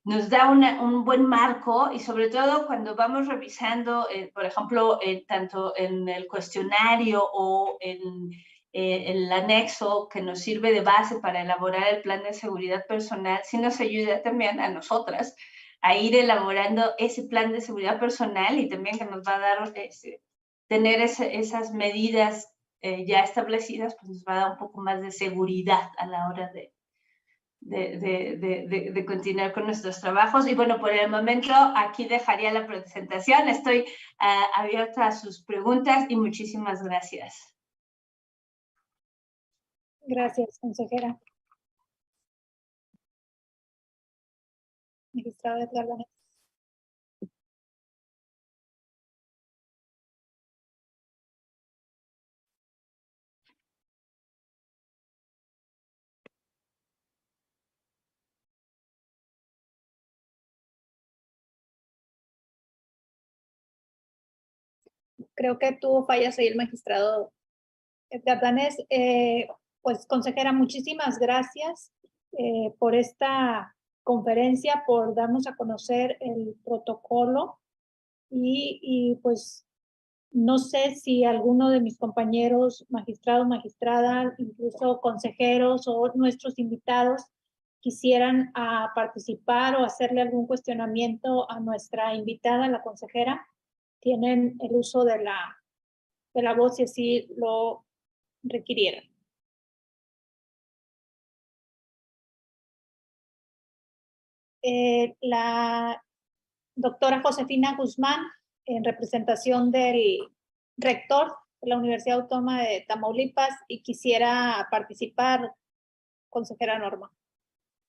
[SPEAKER 3] nos da un buen marco, y sobre todo cuando vamos revisando, por ejemplo, tanto en el cuestionario o en el anexo que nos sirve de base para elaborar el plan de seguridad personal, sí nos ayuda también a nosotras a ir elaborando ese plan de seguridad personal, y también que nos va a dar, tener esas medidas ya establecidas, pues nos va a dar un poco más de seguridad a la hora de continuar con nuestros trabajos. Y bueno, por el momento aquí dejaría la presentación. Estoy abierta a sus preguntas y muchísimas gracias.
[SPEAKER 1] Gracias, consejera. Magistrado Edgar Danés. Creo que tuvo fallas ahí el magistrado Edgar Danés. Pues, consejera, muchísimas gracias por esta conferencia, por darnos a conocer el protocolo, y pues no sé si alguno de mis compañeros, magistrados, magistradas, incluso consejeros o nuestros invitados quisieran participar o hacerle algún cuestionamiento a nuestra invitada, la consejera. Tienen el uso de la voz si así lo requirieran. La doctora Josefina Guzmán, en representación del rector de la Universidad Autónoma de Tamaulipas, y quisiera participar, consejera Norma.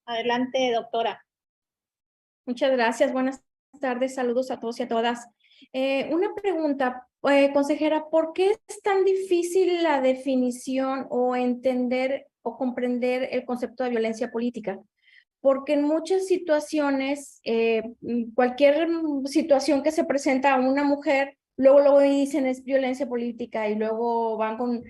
[SPEAKER 1] Adelante, doctora.
[SPEAKER 4] Muchas gracias. Buenas tardes. Saludos a todos y a todas. Una pregunta, consejera, ¿por qué es tan difícil la definición o entender o comprender el concepto de violencia política? Porque en muchas situaciones, cualquier situación que se presenta a una mujer, luego dicen es violencia política, y luego van con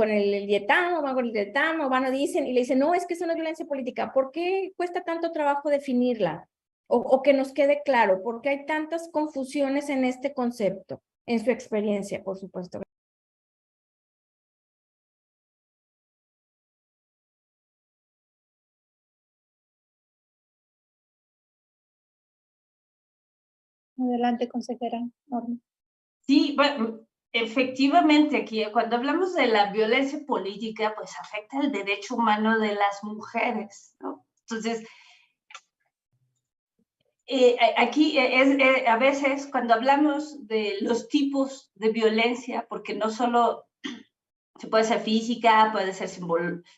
[SPEAKER 4] el dietano, van o dicen, y le dicen, no, es que eso no es violencia política. ¿Por qué cuesta tanto trabajo definirla? O que nos quede claro, ¿por qué hay tantas confusiones en este concepto? En su experiencia, por supuesto.
[SPEAKER 1] Adelante, consejera Norma.
[SPEAKER 3] Sí, bueno, efectivamente, aquí cuando hablamos de la violencia política, pues afecta el derecho humano de las mujeres, ¿no? Entonces, aquí a veces cuando hablamos de los tipos de violencia, porque no solo se puede ser física, puede ser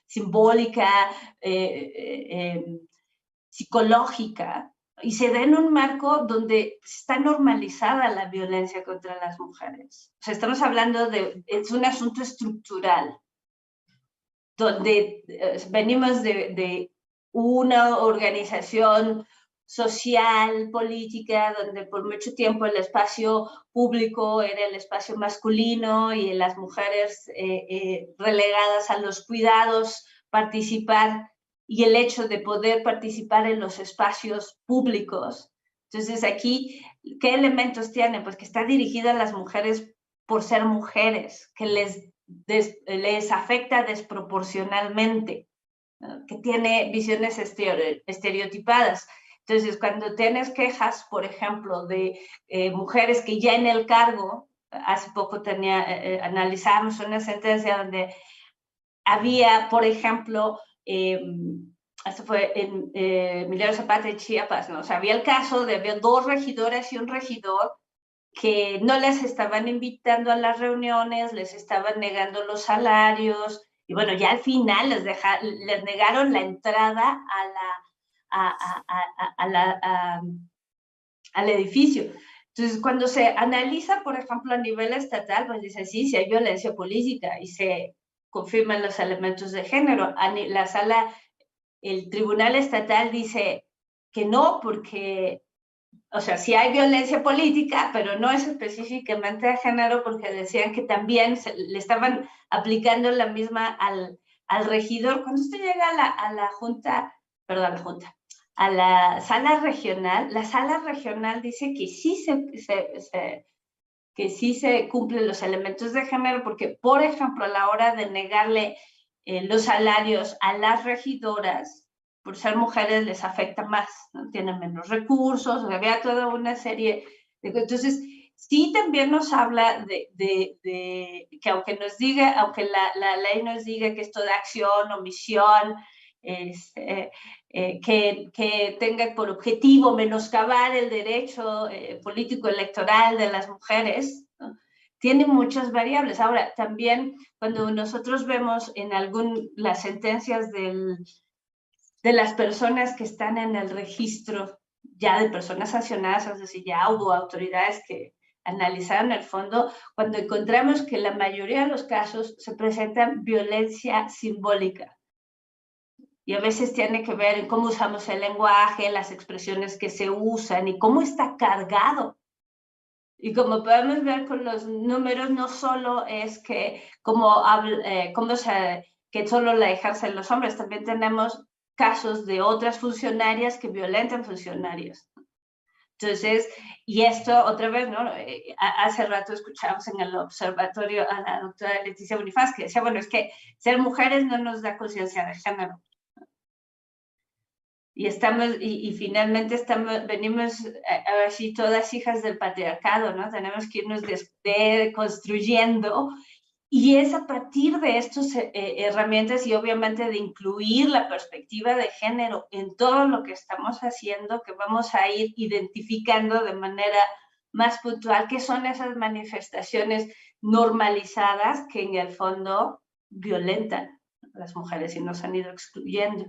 [SPEAKER 3] simbólica, psicológica, y se da en un marco donde está normalizada la violencia contra las mujeres. O sea, estamos hablando es un asunto estructural, donde venimos de una organización social, política, donde por mucho tiempo el espacio público era el espacio masculino y las mujeres relegadas a los cuidados, participar, y el hecho de poder participar en los espacios públicos. Entonces aquí, ¿qué elementos tiene? Pues que está dirigida a las mujeres por ser mujeres, que les afecta desproporcionalmente, ¿no? Que tiene visiones estereotipadas. Entonces, cuando tienes quejas, por ejemplo, de mujeres que ya en el cargo, hace poco analizamos una sentencia donde había, por ejemplo, esto fue en Emiliano Zapata de Chiapas, ¿no? O sea, había el caso de había 2 regidoras y un regidor que no les estaban invitando a las reuniones, les estaban negando los salarios, y bueno, ya al final les negaron la entrada al edificio. Entonces, cuando se analiza, por ejemplo, a nivel estatal, pues dice, sí, sí hay violencia política, y se confirman los elementos de género. El Tribunal Estatal dice que no, porque, o sea, sí hay violencia política, pero no es específicamente de género, porque decían que también le estaban aplicando la misma al regidor. Cuando usted llega a la Junta, a la sala regional dice que sí se cumplen los elementos de género, porque, por ejemplo, a la hora de negarle los salarios a las regidoras, por ser mujeres les afecta más, ¿no? Tienen menos recursos, había toda una serie de... Entonces, sí también nos habla de que aunque la ley nos diga que esto de acción, omisión, que tenga por objetivo menoscabar el derecho político electoral de las mujeres, ¿no? Tiene muchas variables. Ahora, también cuando nosotros vemos en las sentencias de las personas que están en el registro ya de personas sancionadas, es decir, ya hubo autoridades que analizaron el fondo, cuando encontramos que la mayoría de los casos se presentan violencia simbólica. Y a veces tiene que ver en cómo usamos el lenguaje, las expresiones que se usan y cómo está cargado. Y como podemos ver con los números, no solo es que que solo la ejercen los hombres, también tenemos casos de otras funcionarias que violentan funcionarios. Entonces, y esto otra vez, ¿no? Hace rato escuchamos en el observatorio a la doctora Leticia Bonifaz que decía, bueno, es que ser mujeres no nos da conciencia de género. Y finalmente venimos así todas hijas del patriarcado, ¿no? Tenemos que irnos construyendo, y es a partir de estas herramientas y obviamente de incluir la perspectiva de género en todo lo que estamos haciendo que vamos a ir identificando de manera más puntual qué son esas manifestaciones normalizadas que en el fondo violentan a las mujeres y nos han ido excluyendo.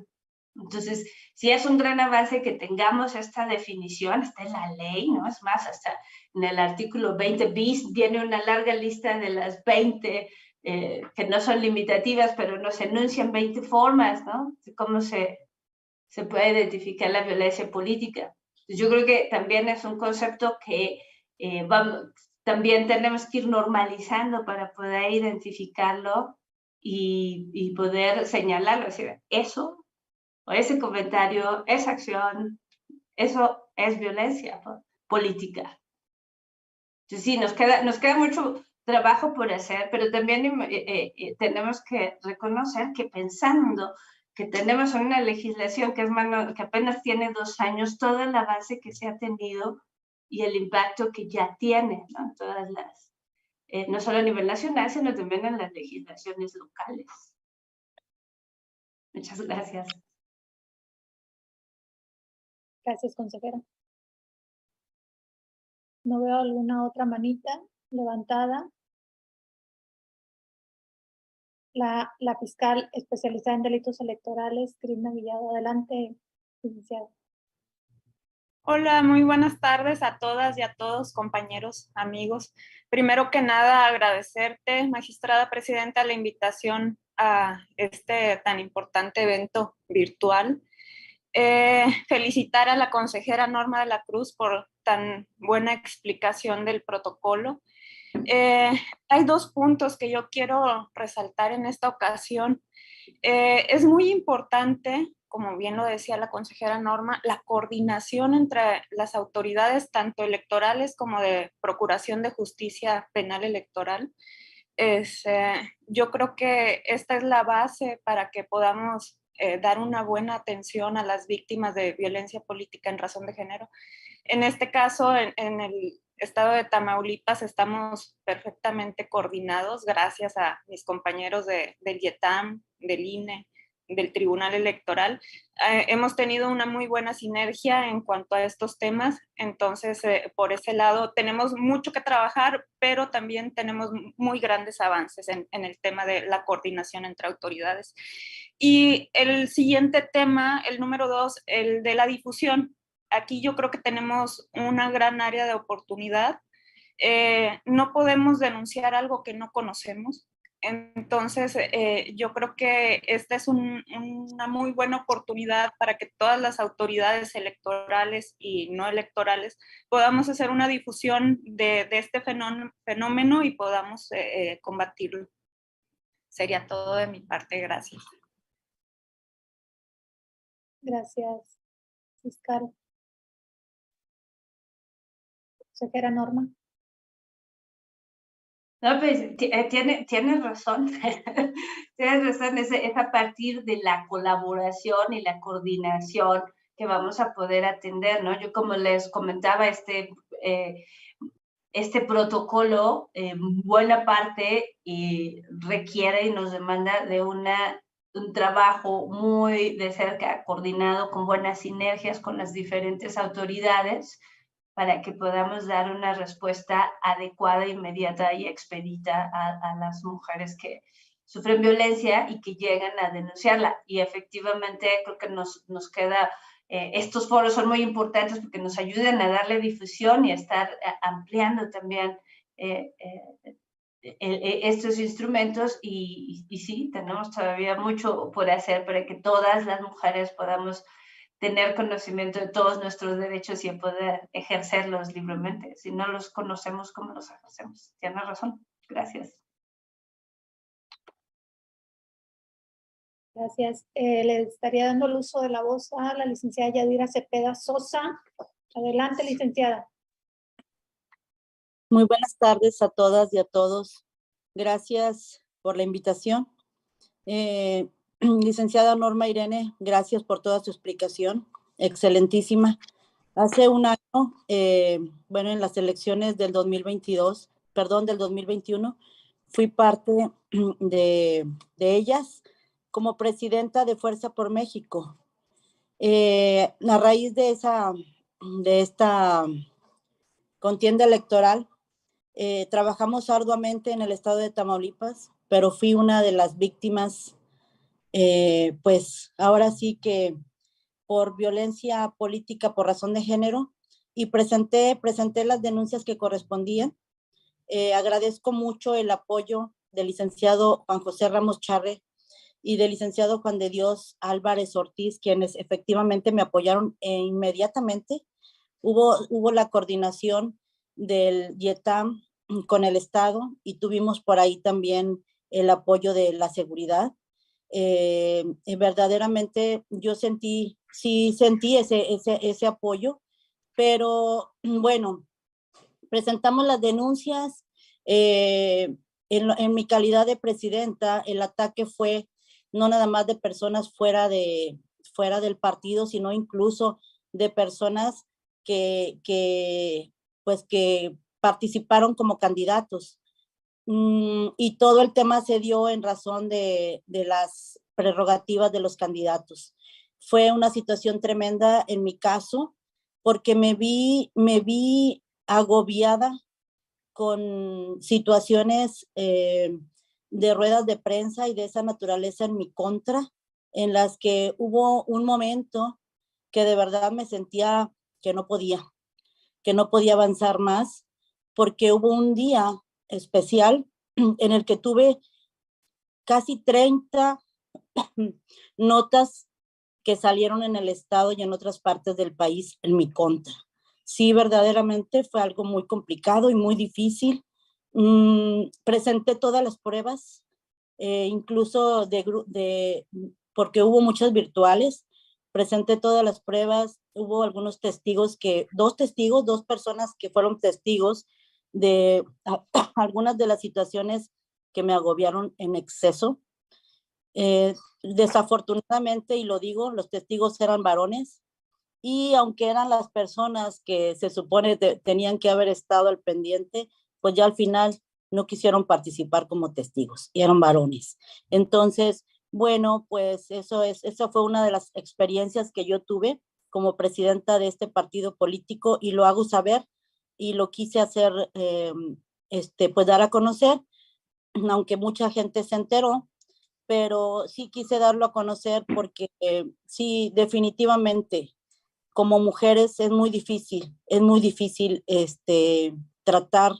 [SPEAKER 3] Entonces, sí es un gran avance que tengamos esta definición, está en la ley, ¿no? Es más, hasta en el artículo 20 bis viene una larga lista de las 20 que no son limitativas, pero nos enuncian 20 formas, ¿no? De cómo se puede identificar la violencia política. Entonces, yo creo que también es un concepto que también tenemos que ir normalizando para poder identificarlo y poder señalarlo, es decir, eso o ese comentario, esa acción, eso es violencia política. Entonces, sí, nos queda mucho trabajo por hacer, pero también tenemos que reconocer que pensando que tenemos una legislación que apenas tiene 2 años, todo el avance que se ha tenido y el impacto que ya tiene, ¿no? Todas las, no solo a nivel nacional, sino también en las legislaciones locales. Muchas gracias.
[SPEAKER 1] Gracias, consejera. No veo alguna otra manita levantada. La fiscal especializada en delitos electorales, Crisna Villado. Adelante, licenciada.
[SPEAKER 5] Hola, muy buenas tardes a todas y a todos, compañeros, amigos. Primero que nada, agradecerte, magistrada presidenta, la invitación a este tan importante evento virtual. Felicitar a la consejera Norma de la Cruz por tan buena explicación del protocolo. Hay 2 puntos que yo quiero resaltar en esta ocasión. Es muy importante, como bien lo decía la consejera Norma, la coordinación entre las autoridades, tanto electorales como de Procuración de Justicia Penal Electoral. Yo creo que esta es la base para que podamos dar una buena atención a las víctimas de violencia política en razón de género. En este caso, en el estado de Tamaulipas estamos perfectamente coordinados gracias a mis compañeros del IETAM, del INE, del Tribunal Electoral. Hemos tenido una muy buena sinergia en cuanto a estos temas, entonces por ese lado tenemos mucho que trabajar, pero también tenemos muy grandes avances en el tema de la coordinación entre autoridades. Y el siguiente tema, el número 2, el de la difusión. Aquí yo creo que tenemos una gran área de oportunidad. No podemos denunciar algo que no conocemos. Entonces, yo creo que esta es una muy buena oportunidad para que todas las autoridades electorales y no electorales podamos hacer una difusión de este fenómeno y podamos combatirlo. Sería todo de mi parte. Gracias.
[SPEAKER 1] Gracias, fiscal. Consejera Norma.
[SPEAKER 3] No, pues tienes razón. Tienes razón, es a partir de la colaboración y la coordinación que vamos a poder atender, ¿no? Yo, como les comentaba, este protocolo, buena parte requiere y nos demanda de un trabajo muy de cerca, coordinado, con buenas sinergias con las diferentes autoridades, para que podamos dar una respuesta adecuada, inmediata y expedita a las mujeres que sufren violencia y que llegan a denunciarla. Y efectivamente creo que nos queda, estos foros son muy importantes porque nos ayudan a darle difusión y a estar ampliando también estos instrumentos, y sí, tenemos todavía mucho por hacer para que todas las mujeres podamos tener conocimiento de todos nuestros derechos y poder ejercerlos libremente. Si no los conocemos, ¿cómo los ejercemos? Tienes razón. Gracias.
[SPEAKER 1] Gracias. Le estaría dando el uso de la voz a la licenciada Yadira Cepeda Sosa. Adelante, licenciada.
[SPEAKER 6] Muy buenas tardes a todas y a todos. Gracias por la invitación. Licenciada Norma Irene, gracias por toda su explicación, excelentísima. Hace un año, bueno, en las elecciones del 2021, fui parte de ellas como presidenta de Fuerza por México. A raíz de esta contienda electoral, trabajamos arduamente en el estado de Tamaulipas, pero fui una de las víctimas, pues ahora sí que por violencia política por razón de género, y presenté las denuncias que correspondían. Agradezco mucho el apoyo del licenciado Juan José Ramos Charre y del licenciado Juan de Dios Álvarez Ortiz, quienes efectivamente me apoyaron inmediatamente. Hubo la coordinación del IETAM con el Estado, y tuvimos por ahí también el apoyo de la seguridad. Verdaderamente yo sentí ese apoyo, pero bueno, presentamos las denuncias. En mi calidad de presidenta, el ataque fue no nada más de personas fuera del partido, sino incluso de personas que participaron como candidatos. Y todo el tema se dio en razón de las prerrogativas de los candidatos. Fue una situación tremenda en mi caso, porque me vi agobiada con situaciones de ruedas de prensa y de esa naturaleza en mi contra, en las que hubo un momento que de verdad me sentía que no podía avanzar más, porque hubo un día especial en el que tuve casi 30 notas que salieron en el estado y en otras partes del país en mi contra. Sí, verdaderamente fue algo muy complicado y muy difícil. Presenté todas las pruebas, incluso porque hubo muchas virtuales. Presenté todas las pruebas. Hubo algunos testigos dos personas que fueron testigos de algunas de las situaciones que me agobiaron en exceso. Desafortunadamente, y lo digo, los testigos eran varones, y aunque eran las personas que se supone tenían que haber estado al pendiente, pues ya al final no quisieron participar como testigos, y eran varones. Entonces, bueno, pues esa fue una de las experiencias que yo tuve como presidenta de este partido político, y lo hago saber, y lo quise hacer, pues dar a conocer, aunque mucha gente se enteró, pero sí quise darlo a conocer porque sí, definitivamente, como mujeres es muy difícil tratar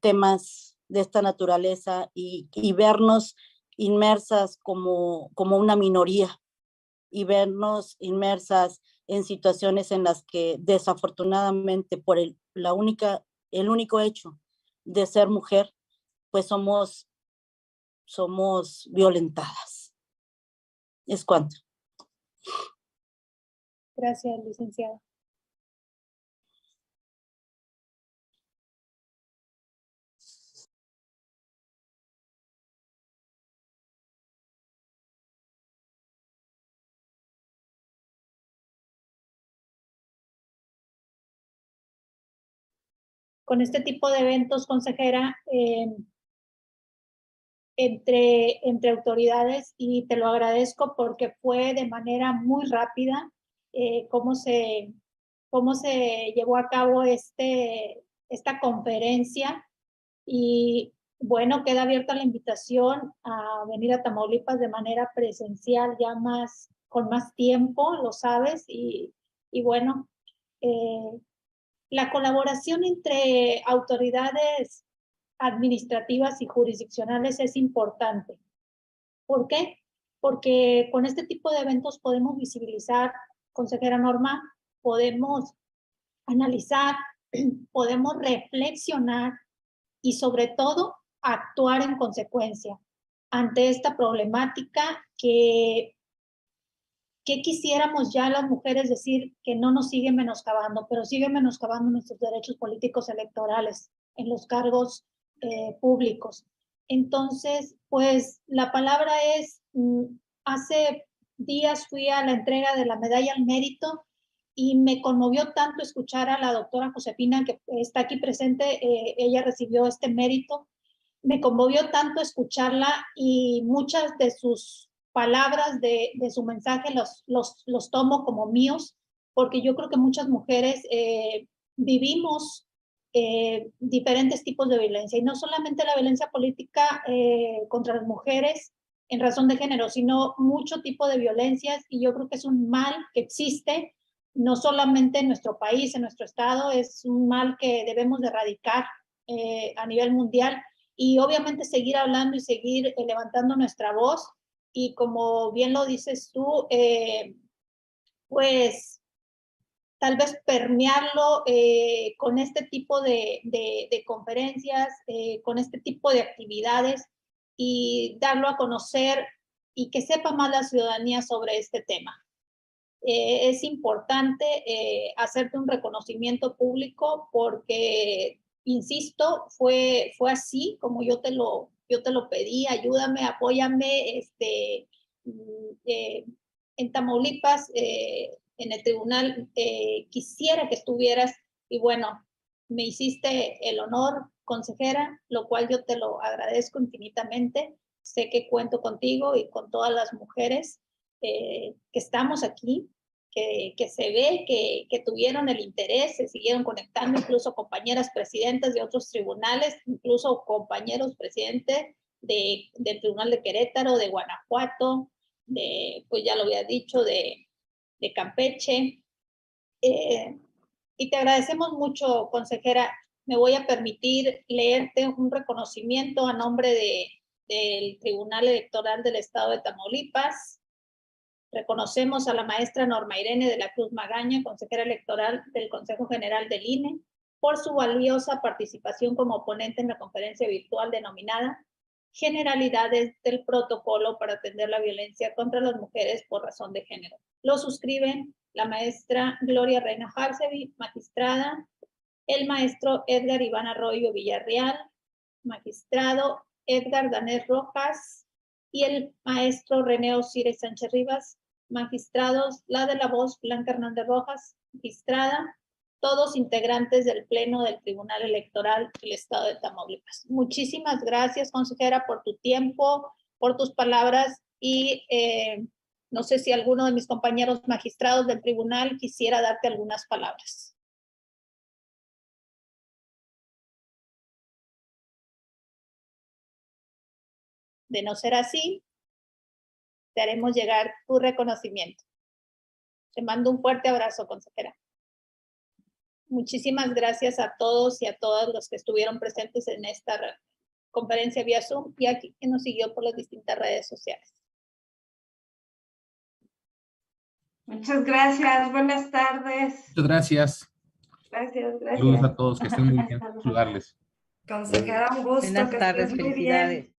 [SPEAKER 6] temas de esta naturaleza, y vernos inmersas como una minoría, y vernos inmersas en situaciones en las que desafortunadamente por el único hecho de ser mujer, pues somos violentadas. Es cuanto.
[SPEAKER 1] Gracias, licenciada. Con este tipo de eventos, consejera, entre autoridades, y te lo agradezco porque fue de manera muy rápida cómo se llevó a cabo esta conferencia, y bueno, queda abierta la invitación a venir a Tamaulipas de manera presencial, ya con más tiempo, lo sabes, y bueno, la colaboración entre autoridades administrativas y jurisdiccionales es importante. ¿Por qué? Porque con este tipo de eventos podemos visibilizar, consejera Norma, podemos analizar, podemos reflexionar y sobre todo actuar en consecuencia ante esta problemática que quisiéramos ya las mujeres decir que no nos siguen menoscabando, pero siguen menoscabando nuestros derechos políticos electorales en los cargos públicos. Entonces, pues la palabra es, hace días fui a la entrega de la medalla al mérito y me conmovió tanto escuchar a la doctora Josefina, que está aquí presente, ella recibió este mérito. Me conmovió tanto escucharla y muchas de sus palabras, de su mensaje, los tomo como míos, porque yo creo que muchas mujeres vivimos diferentes tipos de violencia, y no solamente la violencia política contra las mujeres en razón de género, sino mucho tipo de violencias, y yo creo que es un mal que existe, no solamente en nuestro país, en nuestro estado, es un mal que debemos de erradicar a nivel mundial, y obviamente seguir hablando y seguir levantando nuestra voz, y como bien lo dices tú, pues tal vez permearlo con este tipo de conferencias, con este tipo de actividades, y darlo a conocer y que sepa más la ciudadanía sobre este tema. Es importante hacerte un reconocimiento público porque, insisto, fue así como yo te lo pedí: ayúdame, apóyame, en Tamaulipas, en el tribunal, quisiera que estuvieras, y bueno, me hiciste el honor, consejera, lo cual yo te lo agradezco infinitamente. Sé que cuento contigo y con todas las mujeres que estamos aquí, que se ve que tuvieron el interés, se siguieron conectando, incluso compañeras presidentes de otros tribunales, incluso compañeros presidentes del Tribunal de Querétaro, de Guanajuato, pues ya lo había dicho, de Campeche. Y te agradecemos mucho, consejera. Me voy a permitir leerte un reconocimiento a nombre del Tribunal Electoral del Estado de Tamaulipas. Reconocemos a la maestra Norma Irene de la Cruz Magaña, consejera electoral del Consejo General del INE, por su valiosa participación como ponente en la conferencia virtual denominada Generalidades del Protocolo para atender la violencia contra las mujeres por razón de género. Lo suscriben la maestra Gloria Reina Harsevi, magistrada, el maestro Edgar Iván Arroyo Villarreal, magistrado Edgar Danés Rojas, y el maestro René Osires Sánchez Rivas, magistrados, la de la voz Blanca Hernández Rojas, magistrada, todos integrantes del Pleno del Tribunal Electoral del Estado de Tamaulipas. Muchísimas gracias, consejera, por tu tiempo, por tus palabras, y no sé si alguno de mis compañeros magistrados del tribunal quisiera darte algunas palabras. De no ser así, te haremos llegar tu reconocimiento. Te mando un fuerte abrazo, consejera. Muchísimas gracias a todos y a todas los que estuvieron presentes en esta conferencia vía Zoom y aquí que nos siguió por las distintas redes sociales.
[SPEAKER 3] Muchas gracias, buenas tardes.
[SPEAKER 7] Muchas gracias.
[SPEAKER 3] Gracias.
[SPEAKER 7] Saludos a todos, que estén muy bien. Saludarles.
[SPEAKER 3] Consejera, un gusto.
[SPEAKER 8] Buenas tardes,
[SPEAKER 3] estés muy
[SPEAKER 8] felicidades.
[SPEAKER 3] bien.